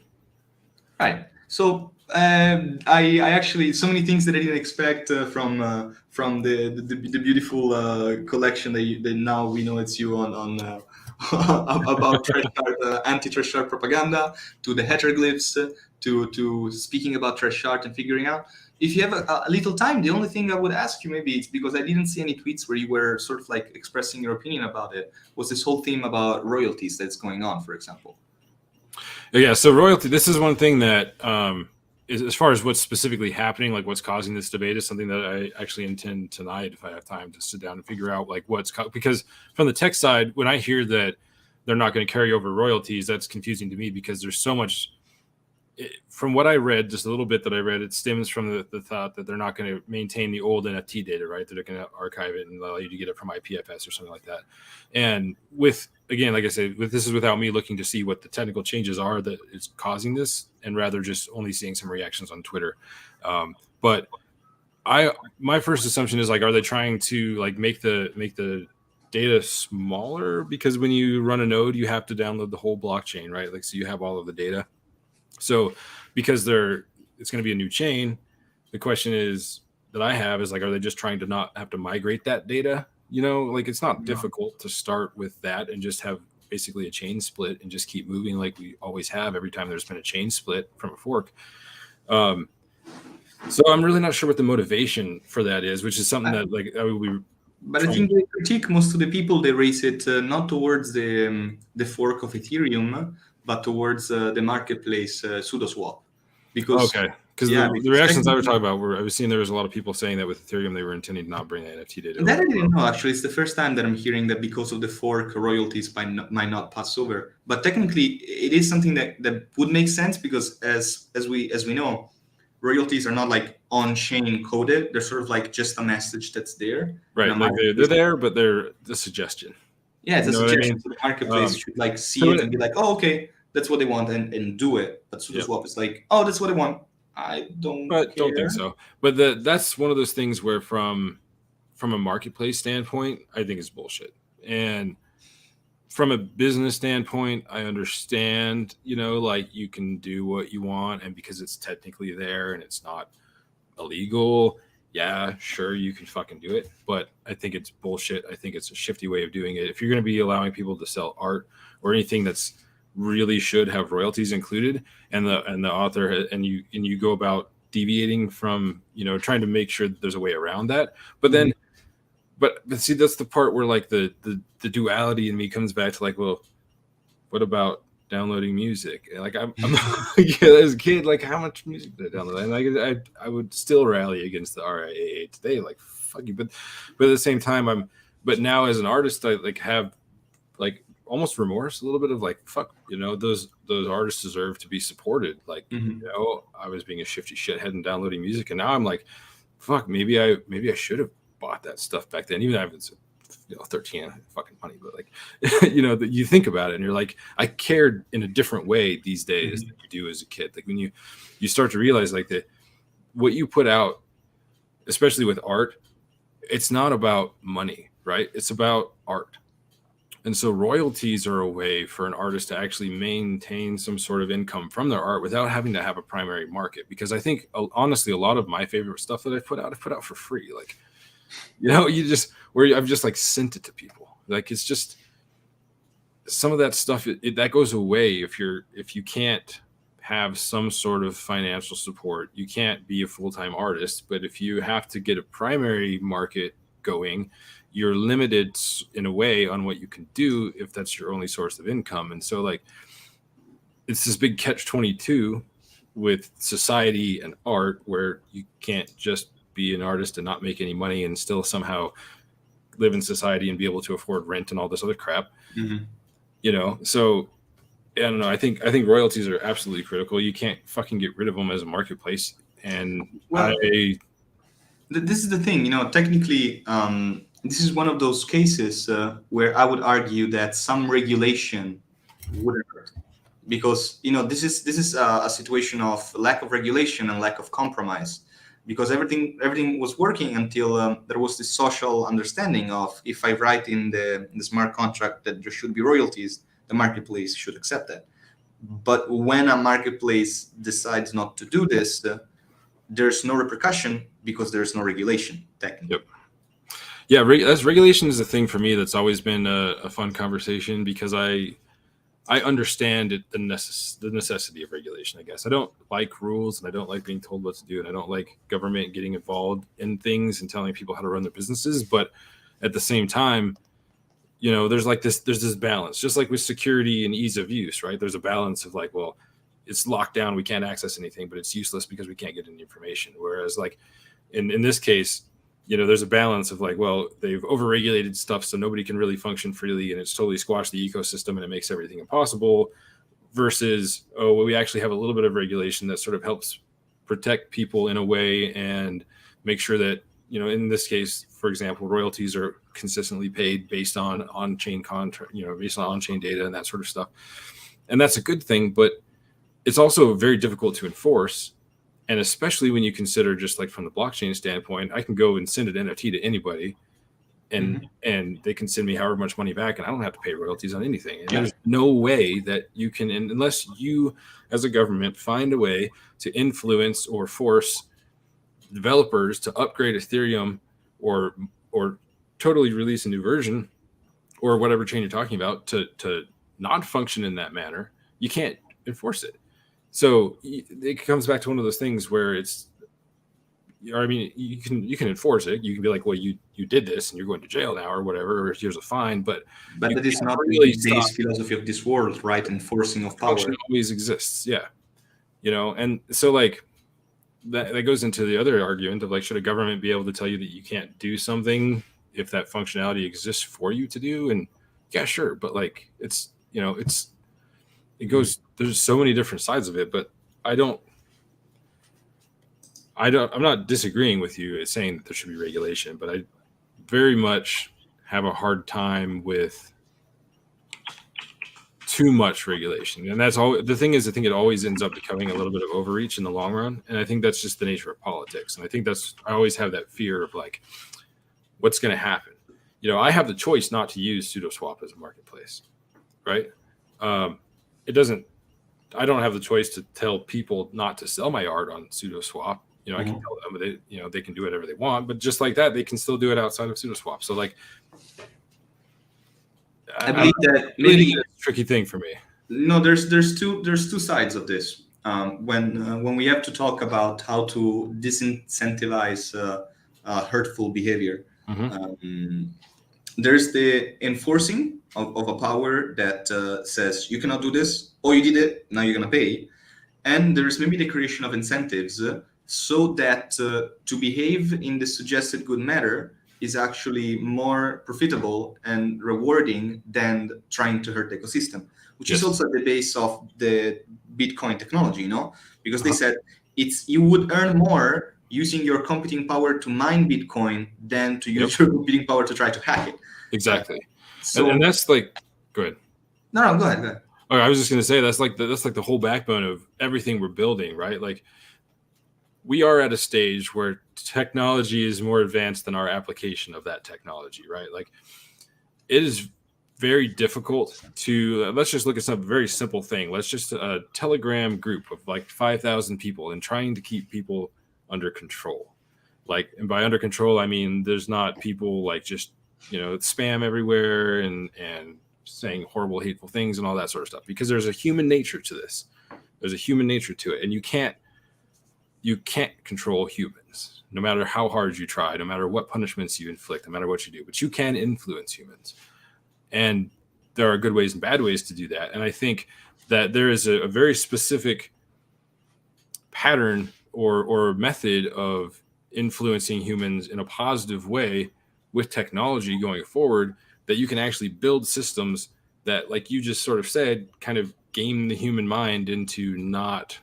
Right. So I actually so many things that I didn't expect from the beautiful collection that now we know it's you on about trashart, anti-trashart propaganda, to the heteroglyphs, to speaking about trashart and figuring out. If you have a little time, the only thing I would ask you, maybe it's because I didn't see any tweets where you were sort of like expressing your opinion about it, was this whole theme about royalties that's going on, for example. Yeah, so royalty, this is one thing that is, as far as what's specifically happening, like what's causing this debate, is something that I actually intend tonight, if I have time, to sit down and figure out like because from the tech side, when I hear that they're not going to carry over royalties, that's confusing to me, because there's so much. From what I read, just a little bit that I read, it stems from the thought that they're not going to maintain the old NFT data, right? They're going to archive it and allow you to get it from IPFS or something like that. And with, again, like I said, this is without me looking to see what the technical changes are that is causing this, and rather just only seeing some reactions on Twitter. But my first assumption is like, are they trying to like make the data smaller? Because when you run a node, you have to download the whole blockchain, right? Like, so you have all of the data. So because it's going to be a new chain, the question is that I have is like, are they just trying to not have to migrate that data? You know, like it's not difficult to start with that and just have basically a chain split and just keep moving like we always have every time there's been a chain split from a fork. So I'm really not sure what the motivation for that is, which is something that like I would be. But I think they critique most of the people. They raise it not towards the fork of Ethereum, but towards the marketplace SudoSwap. Because the reactions I was talking about were, I was seeing there was a lot of people saying that with Ethereum they were intending to not bring the NFT data. That I didn't know, actually. It's the first time that I'm hearing that because of the fork, royalties might not pass over. But technically, it is something that would make sense, because as we know, royalties are not like on-chain coded. They're sort of like just a message that's there. Right, like they're there, but they're the suggestion. Yeah, it's a suggestion. So the marketplace should like see it and be like, oh, okay, that's what they want, and do it. But SudoSwap is like, oh, that's what they want. I don't think so. But that's one of those things where from a marketplace standpoint, I think it's bullshit. And from a business standpoint, I understand, you know, like you can do what you want, and because it's technically there and it's not illegal, yeah, sure, you can fucking do it. But I think it's bullshit. I think it's a shifty way of doing it. If you're going to be allowing people to sell art or anything that's really should have royalties included, and the author and you go about deviating from, you know, trying to make sure that there's a way around that. But then but see, that's the part where like the duality in me comes back to like, well, what about downloading music? And like I'm as a kid, like how much music did I download? And like I would still rally against the RIAA today, like fuck you. But at the same time, but now as an artist, I like have like almost remorse, a little bit of like, fuck, you know, those artists deserve to be supported. Like, you know, I was being a shifty shithead and downloading music, and now I'm like, fuck, maybe I should have bought that stuff back then, even if it's, you know, 13 fucking money, but like, you know, that you think about it and you're like, I cared in a different way these days than you do as a kid. Like when you start to realize like that what you put out, especially with art, it's not about money, right? It's about art. And so royalties are a way for an artist to actually maintain some sort of income from their art without having to have a primary market. Because I think, honestly, a lot of my favorite stuff that I've put out for free. Like, you know, I've just like sent it to people. Like, it's just some of that stuff that goes away if you can't have some sort of financial support. You can't be a full-time artist, but if you have to get a primary market going, you're limited in a way on what you can do if that's your only source of income. And so like it's this big catch-22 with society and art where you can't just be an artist and not make any money and still somehow live in society and be able to afford rent and all this other crap. You know, so I don't know. I think royalties are absolutely critical. You can't fucking get rid of them as a marketplace. And this is the thing, you know, technically this is one of those cases where I would argue that some regulation wouldn't hurt, because this is a situation of lack of regulation and lack of compromise, because everything was working until there was this social understanding of, if I write in the smart contract that there should be royalties, the marketplace should accept that. But when a marketplace decides not to do this, there's no repercussion because there's no regulation technically. Yep. Yeah, as regulation is a thing for me that's always been a fun conversation, because I understand the necessity of regulation, I guess. I don't like rules, and I don't like being told what to do, and I don't like government getting involved in things and telling people how to run their businesses. But at the same time, there's this balance, just like with security and ease of use, right? There's a balance of like, well, it's locked down, we can't access anything, but it's useless because we can't get any information. Whereas like in this case, there's a balance of like, well, they've overregulated stuff so nobody can really function freely, and it's totally squashed the ecosystem and it makes everything impossible, versus, oh, well, we actually have a little bit of regulation that sort of helps protect people in a way and make sure that, in this case, for example, royalties are consistently paid based on on-chain contract, based on on-chain data and that sort of stuff. And that's a good thing, but it's also very difficult to enforce. And especially when you consider, just like from the blockchain standpoint, I can go and send an NFT to anybody, and they can send me however much money back, and I don't have to pay royalties on anything. And there's no way that you can, unless you as a government find a way to influence or force developers to upgrade Ethereum or totally release a new version or whatever chain you're talking about to not function in that manner, you can't enforce it. So it comes back to one of those things where it's, I mean, you can enforce it. You can be like, well, you did this and you're going to jail now or whatever, or here's a fine. But that is not really the base philosophy of this world, right? Enforcing of power always exists. Yeah. And so like that goes into the other argument of like, should a government be able to tell you that you can't do something if that functionality exists for you to do? And yeah, sure. But like, it goes, there's so many different sides of it, but I'm not disagreeing with you saying that there should be regulation, but I very much have a hard time with too much regulation. And that's all. The thing is, I think it always ends up becoming a little bit of overreach in the long run. And I think that's just the nature of politics. And I think I always have that fear of like, what's going to happen? I have the choice not to use SudoSwap as a marketplace, right? I don't have the choice to tell people not to sell my art on SudoSwap. I can tell them they can do whatever they want, but just like that, they can still do it outside of SudoSwap. So like, I believe that maybe it's a tricky thing for me. No, there's two sides of this. When we have to talk about how to disincentivize hurtful behavior, there's the enforcing of a power that says you cannot do this, or you did it, now you're gonna pay. And there's maybe the creation of incentives so that to behave in the suggested good manner is actually more profitable and rewarding than trying to hurt the ecosystem, which is also at the base of the Bitcoin technology, because they said you would earn more using your computing power to mine Bitcoin than to use your computing power to try to hack it. Exactly. And that's like, go ahead. No, go ahead. Oh, I was just going to say that's like the whole backbone of everything we're building, right? Like, we are at a stage where technology is more advanced than our application of that technology, right? Like, it is very difficult to, let's just look at some very simple thing. Let's just a Telegram group of like 5,000 people and trying to keep people under control. Like, and by under control, I mean, there's not people like just, spam everywhere and saying horrible, hateful things and all that sort of stuff, because there's a human nature to this. There's a human nature to it. And you can't control humans, no matter how hard you try, no matter what punishments you inflict, no matter what you do, but you can influence humans. And there are good ways and bad ways to do that. And I think that there is a very specific pattern or method of influencing humans in a positive way with technology going forward, that you can actually build systems that, like you just sort of said, kind of game the human mind into not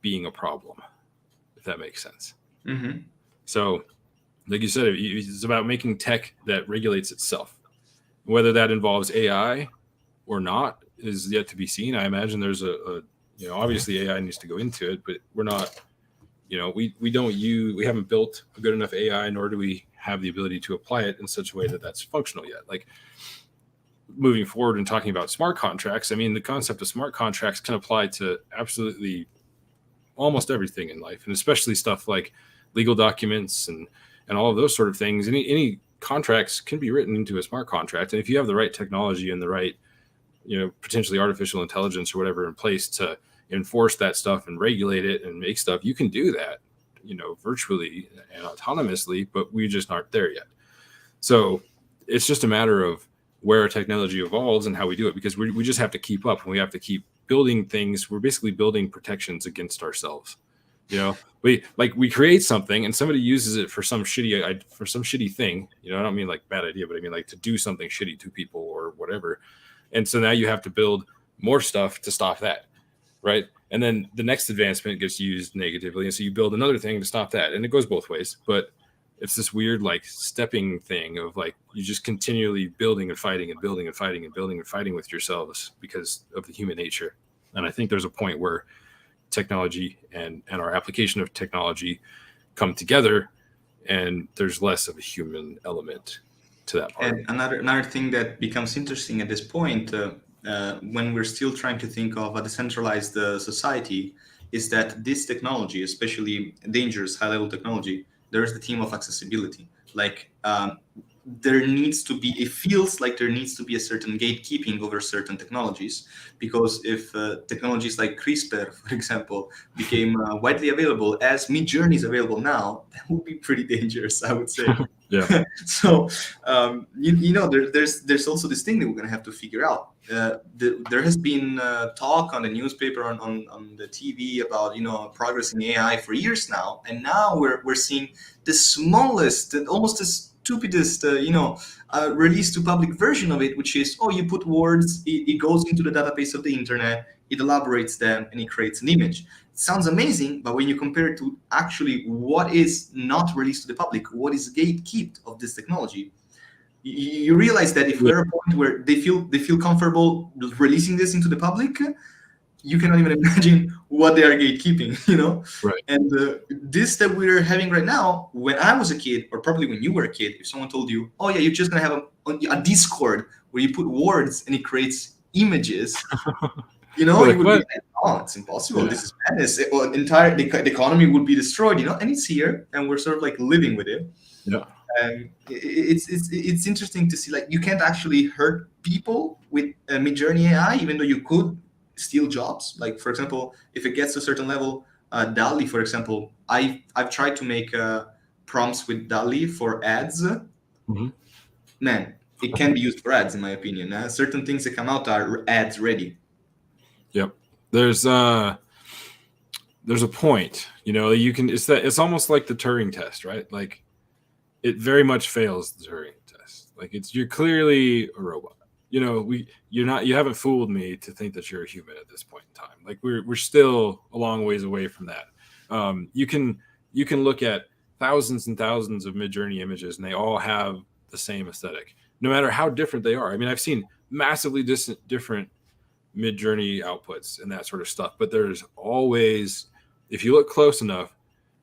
being a problem, if that makes sense. So like you said, it's about making tech that regulates itself. Whether that involves AI or not is yet to be seen. I imagine there's obviously AI needs to go into it, but we're not, we haven't built a good enough AI, nor do we have the ability to apply it in such a way that that's functional yet. Like moving forward and talking about smart contracts, I mean, the concept of smart contracts can apply to absolutely almost everything in life, and especially stuff like legal documents and all of those sort of things. Any contracts can be written into a smart contract, and if you have the right technology and the right, potentially artificial intelligence or whatever in place to enforce that stuff and regulate it and make stuff, you can do that, virtually and autonomously, but we just aren't there yet. So it's just a matter of where technology evolves and how we do it, because we just have to keep up, and we have to keep building things. We're basically building protections against ourselves. We create something and somebody uses it for some shitty thing. I don't mean like bad idea, but I mean like to do something shitty to people or whatever. And so now you have to build more stuff to stop that, right? And then the next advancement gets used negatively, and so you build another thing to stop that, and it goes both ways. But it's this weird like stepping thing of like you just continually building and fighting and building and fighting and building and fighting with yourselves because of the human nature. And I think there's a point where technology and our application of technology come together, and there's less of a human element to that part. And another thing that becomes interesting at this point, when we're still trying to think of a decentralized society, is that this technology, especially dangerous high-level technology, there's the theme of accessibility. Like it feels like there needs to be a certain gatekeeping over certain technologies, because if technologies like CRISPR, for example, became widely available as Midjourney is available now, that would be pretty dangerous, I would say. Yeah. So there's also this thing that we're going to have to figure out. There has been talk on the newspaper, on the TV about progress in AI for years now, and now we're seeing the smallest, almost the stupidest release to public version of it, which is, you put words, it goes into the database of the internet, it elaborates them, and it creates an image. It sounds amazing, but when you compare it to actually what is not released to the public, what is gatekept of this technology, you realize that if we're at a point where they feel comfortable releasing this into the public, you cannot even imagine what they are gatekeeping, Right. And this that we're having right now, when I was a kid, or probably when you were a kid, if someone told you, oh yeah, you're just gonna have a Discord where you put words and it creates images, you would be like, oh, it's impossible. Yeah. This is madness. The economy would be destroyed, and it's here, and we're sort of like living with it. Yeah. It's interesting to see, like, you can't actually hurt people with Midjourney AI, even though you could steal jobs. Like, for example, if it gets to a certain level, DALL-E, for example, I've tried to make prompts with DALL-E for ads. Mm-hmm. Man, it can be used for ads, in my opinion. Certain things that come out are ads ready. Yep. There's a point, it's almost like the Turing test, right? Like, it very much fails the Turing test. Like, you're clearly a robot. You haven't fooled me to think that you're a human at this point in time. Like, we're still a long ways away from that. You can look at thousands and thousands of Midjourney images, and they all have the same aesthetic, no matter how different they are. I mean, I've seen massively different Midjourney outputs and that sort of stuff, but there's always, if you look close enough,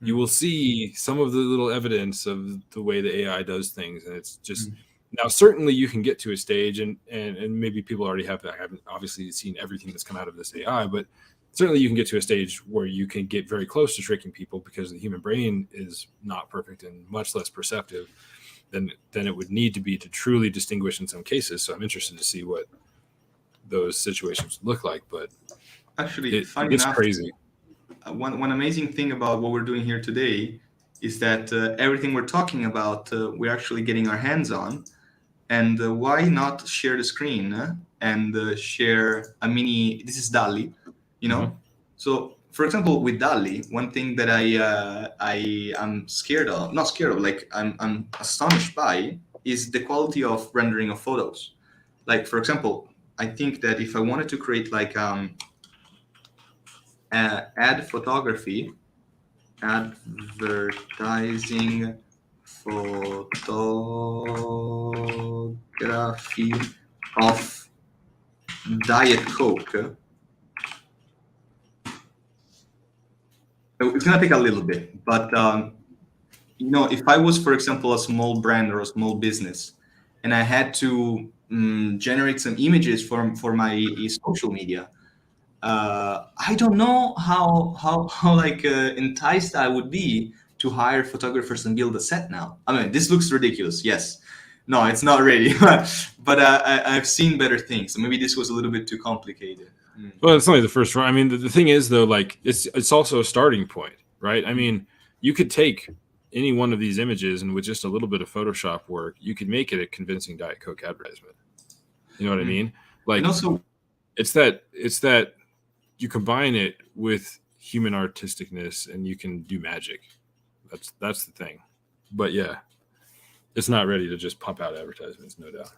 you will see some of the little evidence of the way the AI does things. And it's just, now certainly you can get to a stage, and maybe people already have that. I haven't obviously seen everything that's come out of this AI, but certainly you can get to a stage where you can get very close to tricking people, because the human brain is not perfect and much less perceptive than it would need to be to truly distinguish in some cases. So I'm interested to see what those situations look like, but actually, it's crazy. One amazing thing about what we're doing here today is that everything we're talking about, we're actually getting our hands on. And why not share the screen and share a mini? This is DALL-E, Mm-hmm. So, for example, with DALL-E, one thing that I am not scared of, like I'm astonished by, is the quality of rendering of photos. Like, for example, I think that if I wanted to create like ad photography, advertising photography of Diet Coke. It's gonna take a little bit, but if I was, for example, a small brand or a small business, and I had to generate some images for my social media, I don't know how like enticed I would be to hire photographers and build a set now. I mean, this looks ridiculous. Yes, no, it's not ready, but I've seen better things. So maybe this was a little bit too complicated. Well, it's only the first one. I mean, the thing is though, like it's also a starting point, right? I mean, you could take any one of these images and with just a little bit of Photoshop work, you could make it a convincing Diet Coke advertisement. You know what I mean? Like, And also, it's that you combine it with human artisticness and you can do magic. That's the thing. But yeah, it's not ready to just pump out advertisements, no doubt.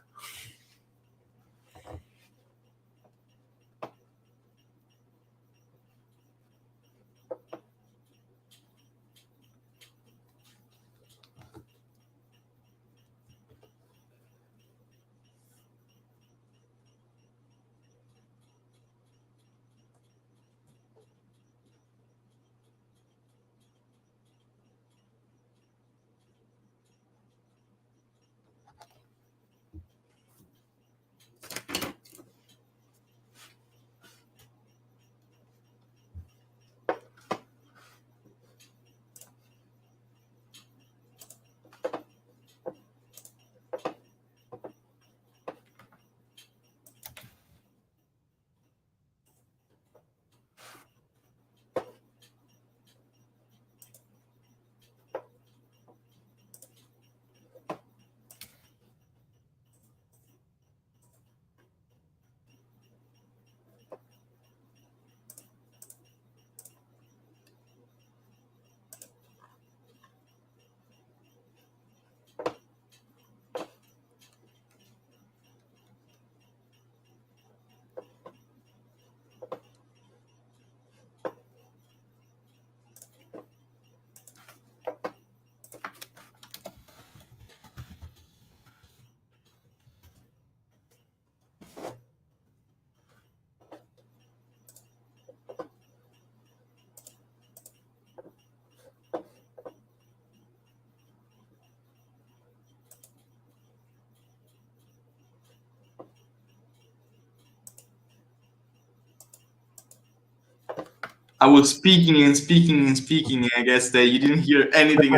I was speaking and speaking and speaking, and I guess that you didn't hear anything.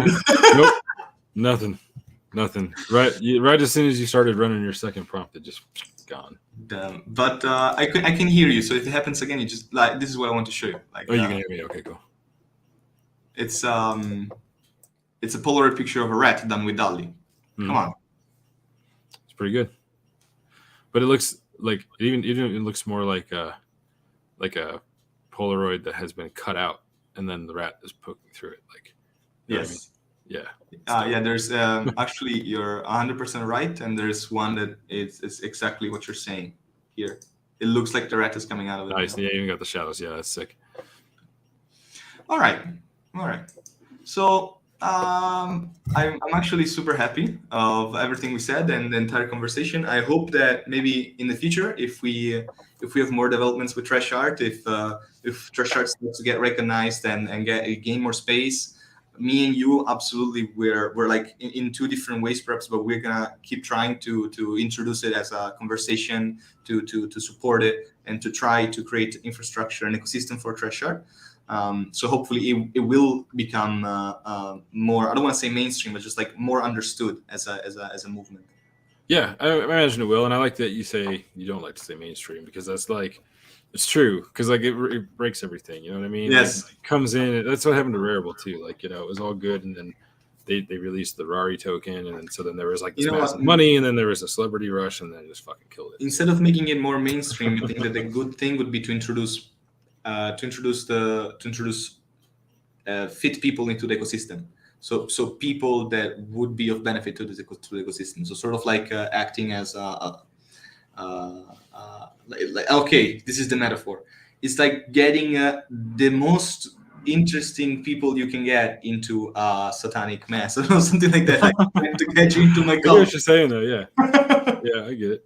Nope, nothing. Right as soon as you started running your second prompt, it just gone. But I can hear you. So if it happens again, you just like this is what I want to show you. Like, you can hear me. Okay, cool. It's a Polaroid picture of a rat done with DALL-E. Come on, it's pretty good. But it looks like it looks more like a Polaroid that has been cut out, and then the rat is poking through it. Like, yes. I mean? Yeah. Yeah, there's actually you're 100% right, and there's one that it's exactly what you're saying here. It looks like the rat is coming out of it. Nice. Yeah, you even got the shadows. Yeah, that's sick. All right. So I'm actually super happy of everything we said and the entire conversation. I hope that maybe in the future, if we have more developments with trashart, if trashart starts to get recognized and gain more space, me and you absolutely we're like in two different ways perhaps, but we're gonna keep trying to introduce it as a conversation, to support it, and to try to create infrastructure and ecosystem for trashart. So hopefully it will become more, I don't want to say mainstream, but just like more understood as a movement. Yeah, I imagine it will, and I like that you say you don't like to say mainstream, because that's like, it's true, because like it breaks everything. You know what I mean? Yes. Like, it comes in. That's what happened to Rarible too. Like, it was all good, and then they released the Rari token, and then so then there was like this massive money, and then there was a celebrity rush, and then it just fucking killed it. Instead of making it more mainstream, I think that the good thing would be to introduce fit people into the ecosystem. So people that would be of benefit to the ecosystem. So sort of like acting as okay, this is the metaphor. It's like getting the most interesting people you can get into a satanic mass or something like that. Like trying to get you into my I get cult. what you're saying though. Yeah, yeah, I get it.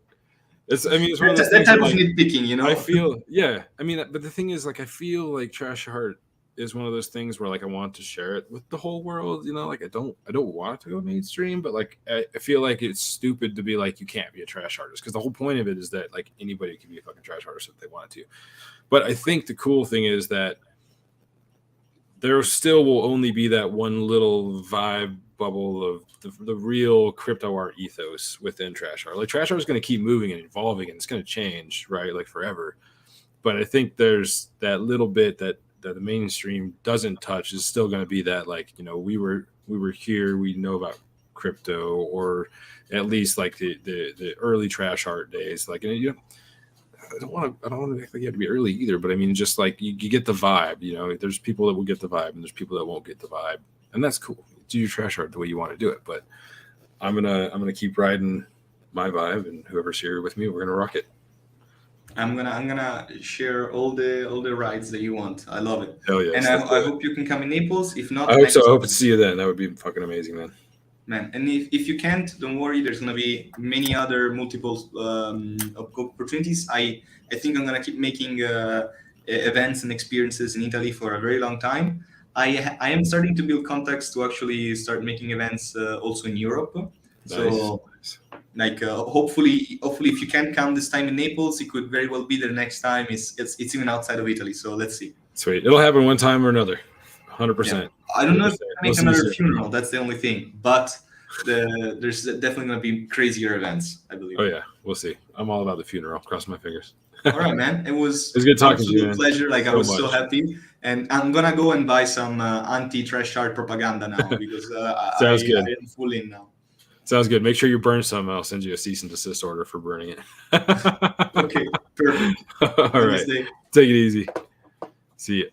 It's one of those that things type where, of like, nitpicking, you know. I feel, yeah. I mean, but the thing is, like, I feel like trashart is one of those things where, like, I want to share it with the whole world. You know, like I don't want it to go mainstream, but like I feel like it's stupid to be like you can't be a trash artist, because the whole point of it is that like anybody can be a fucking trash artist if they wanted to. But I think the cool thing is that there still will only be that one little vibe bubble of the real crypto art ethos within trash art. Like trash art is going to keep moving and evolving, and it's going to change, right? Like forever. But I think there's that little bit that the mainstream doesn't touch is still going to be that, like, you know, we were here, we know about crypto, or at least like the early trash art days. Like, you know, I don't want to think you have to be early either, but I mean, just like you get the vibe. You know, there's people that will get the vibe, and there's people that won't get the vibe, and that's cool. Do your trash art the way you want to do it. But I'm gonna keep riding my vibe, and whoever's here with me, we're gonna rock it. I'm gonna share all the rides that you want. I love it. Hell yes, and I hope you can come in Naples. If not, I hope next so. I hope time. to see you then. That would be fucking amazing, man. Man, and if you can't, don't worry. There's gonna be many other multiple opportunities. I think I'm gonna keep making events and experiences in Italy for a very long time. I am starting to build contacts to actually start making events also in Europe. So Nice. like hopefully if you can't come this time in Naples, it could very well be the next time it's even outside of Italy. So let's see. Sweet. It'll happen one time or another. 100%. Yeah. I don't know if We'll make another funeral. That's the only thing. But there's definitely going to be crazier events, I believe. Oh yeah, we'll see. I'm all about the funeral. Cross my fingers. All right, man. It was good talking to you, man. Pleasure. Like so I was much. so happy, and I'm gonna go and buy some anti-trash art propaganda now because Sounds good. I am full in now. Sounds good. Make sure you burn some. I'll send you a cease and desist order for burning it. Okay, perfect. All right. Take it easy. See you.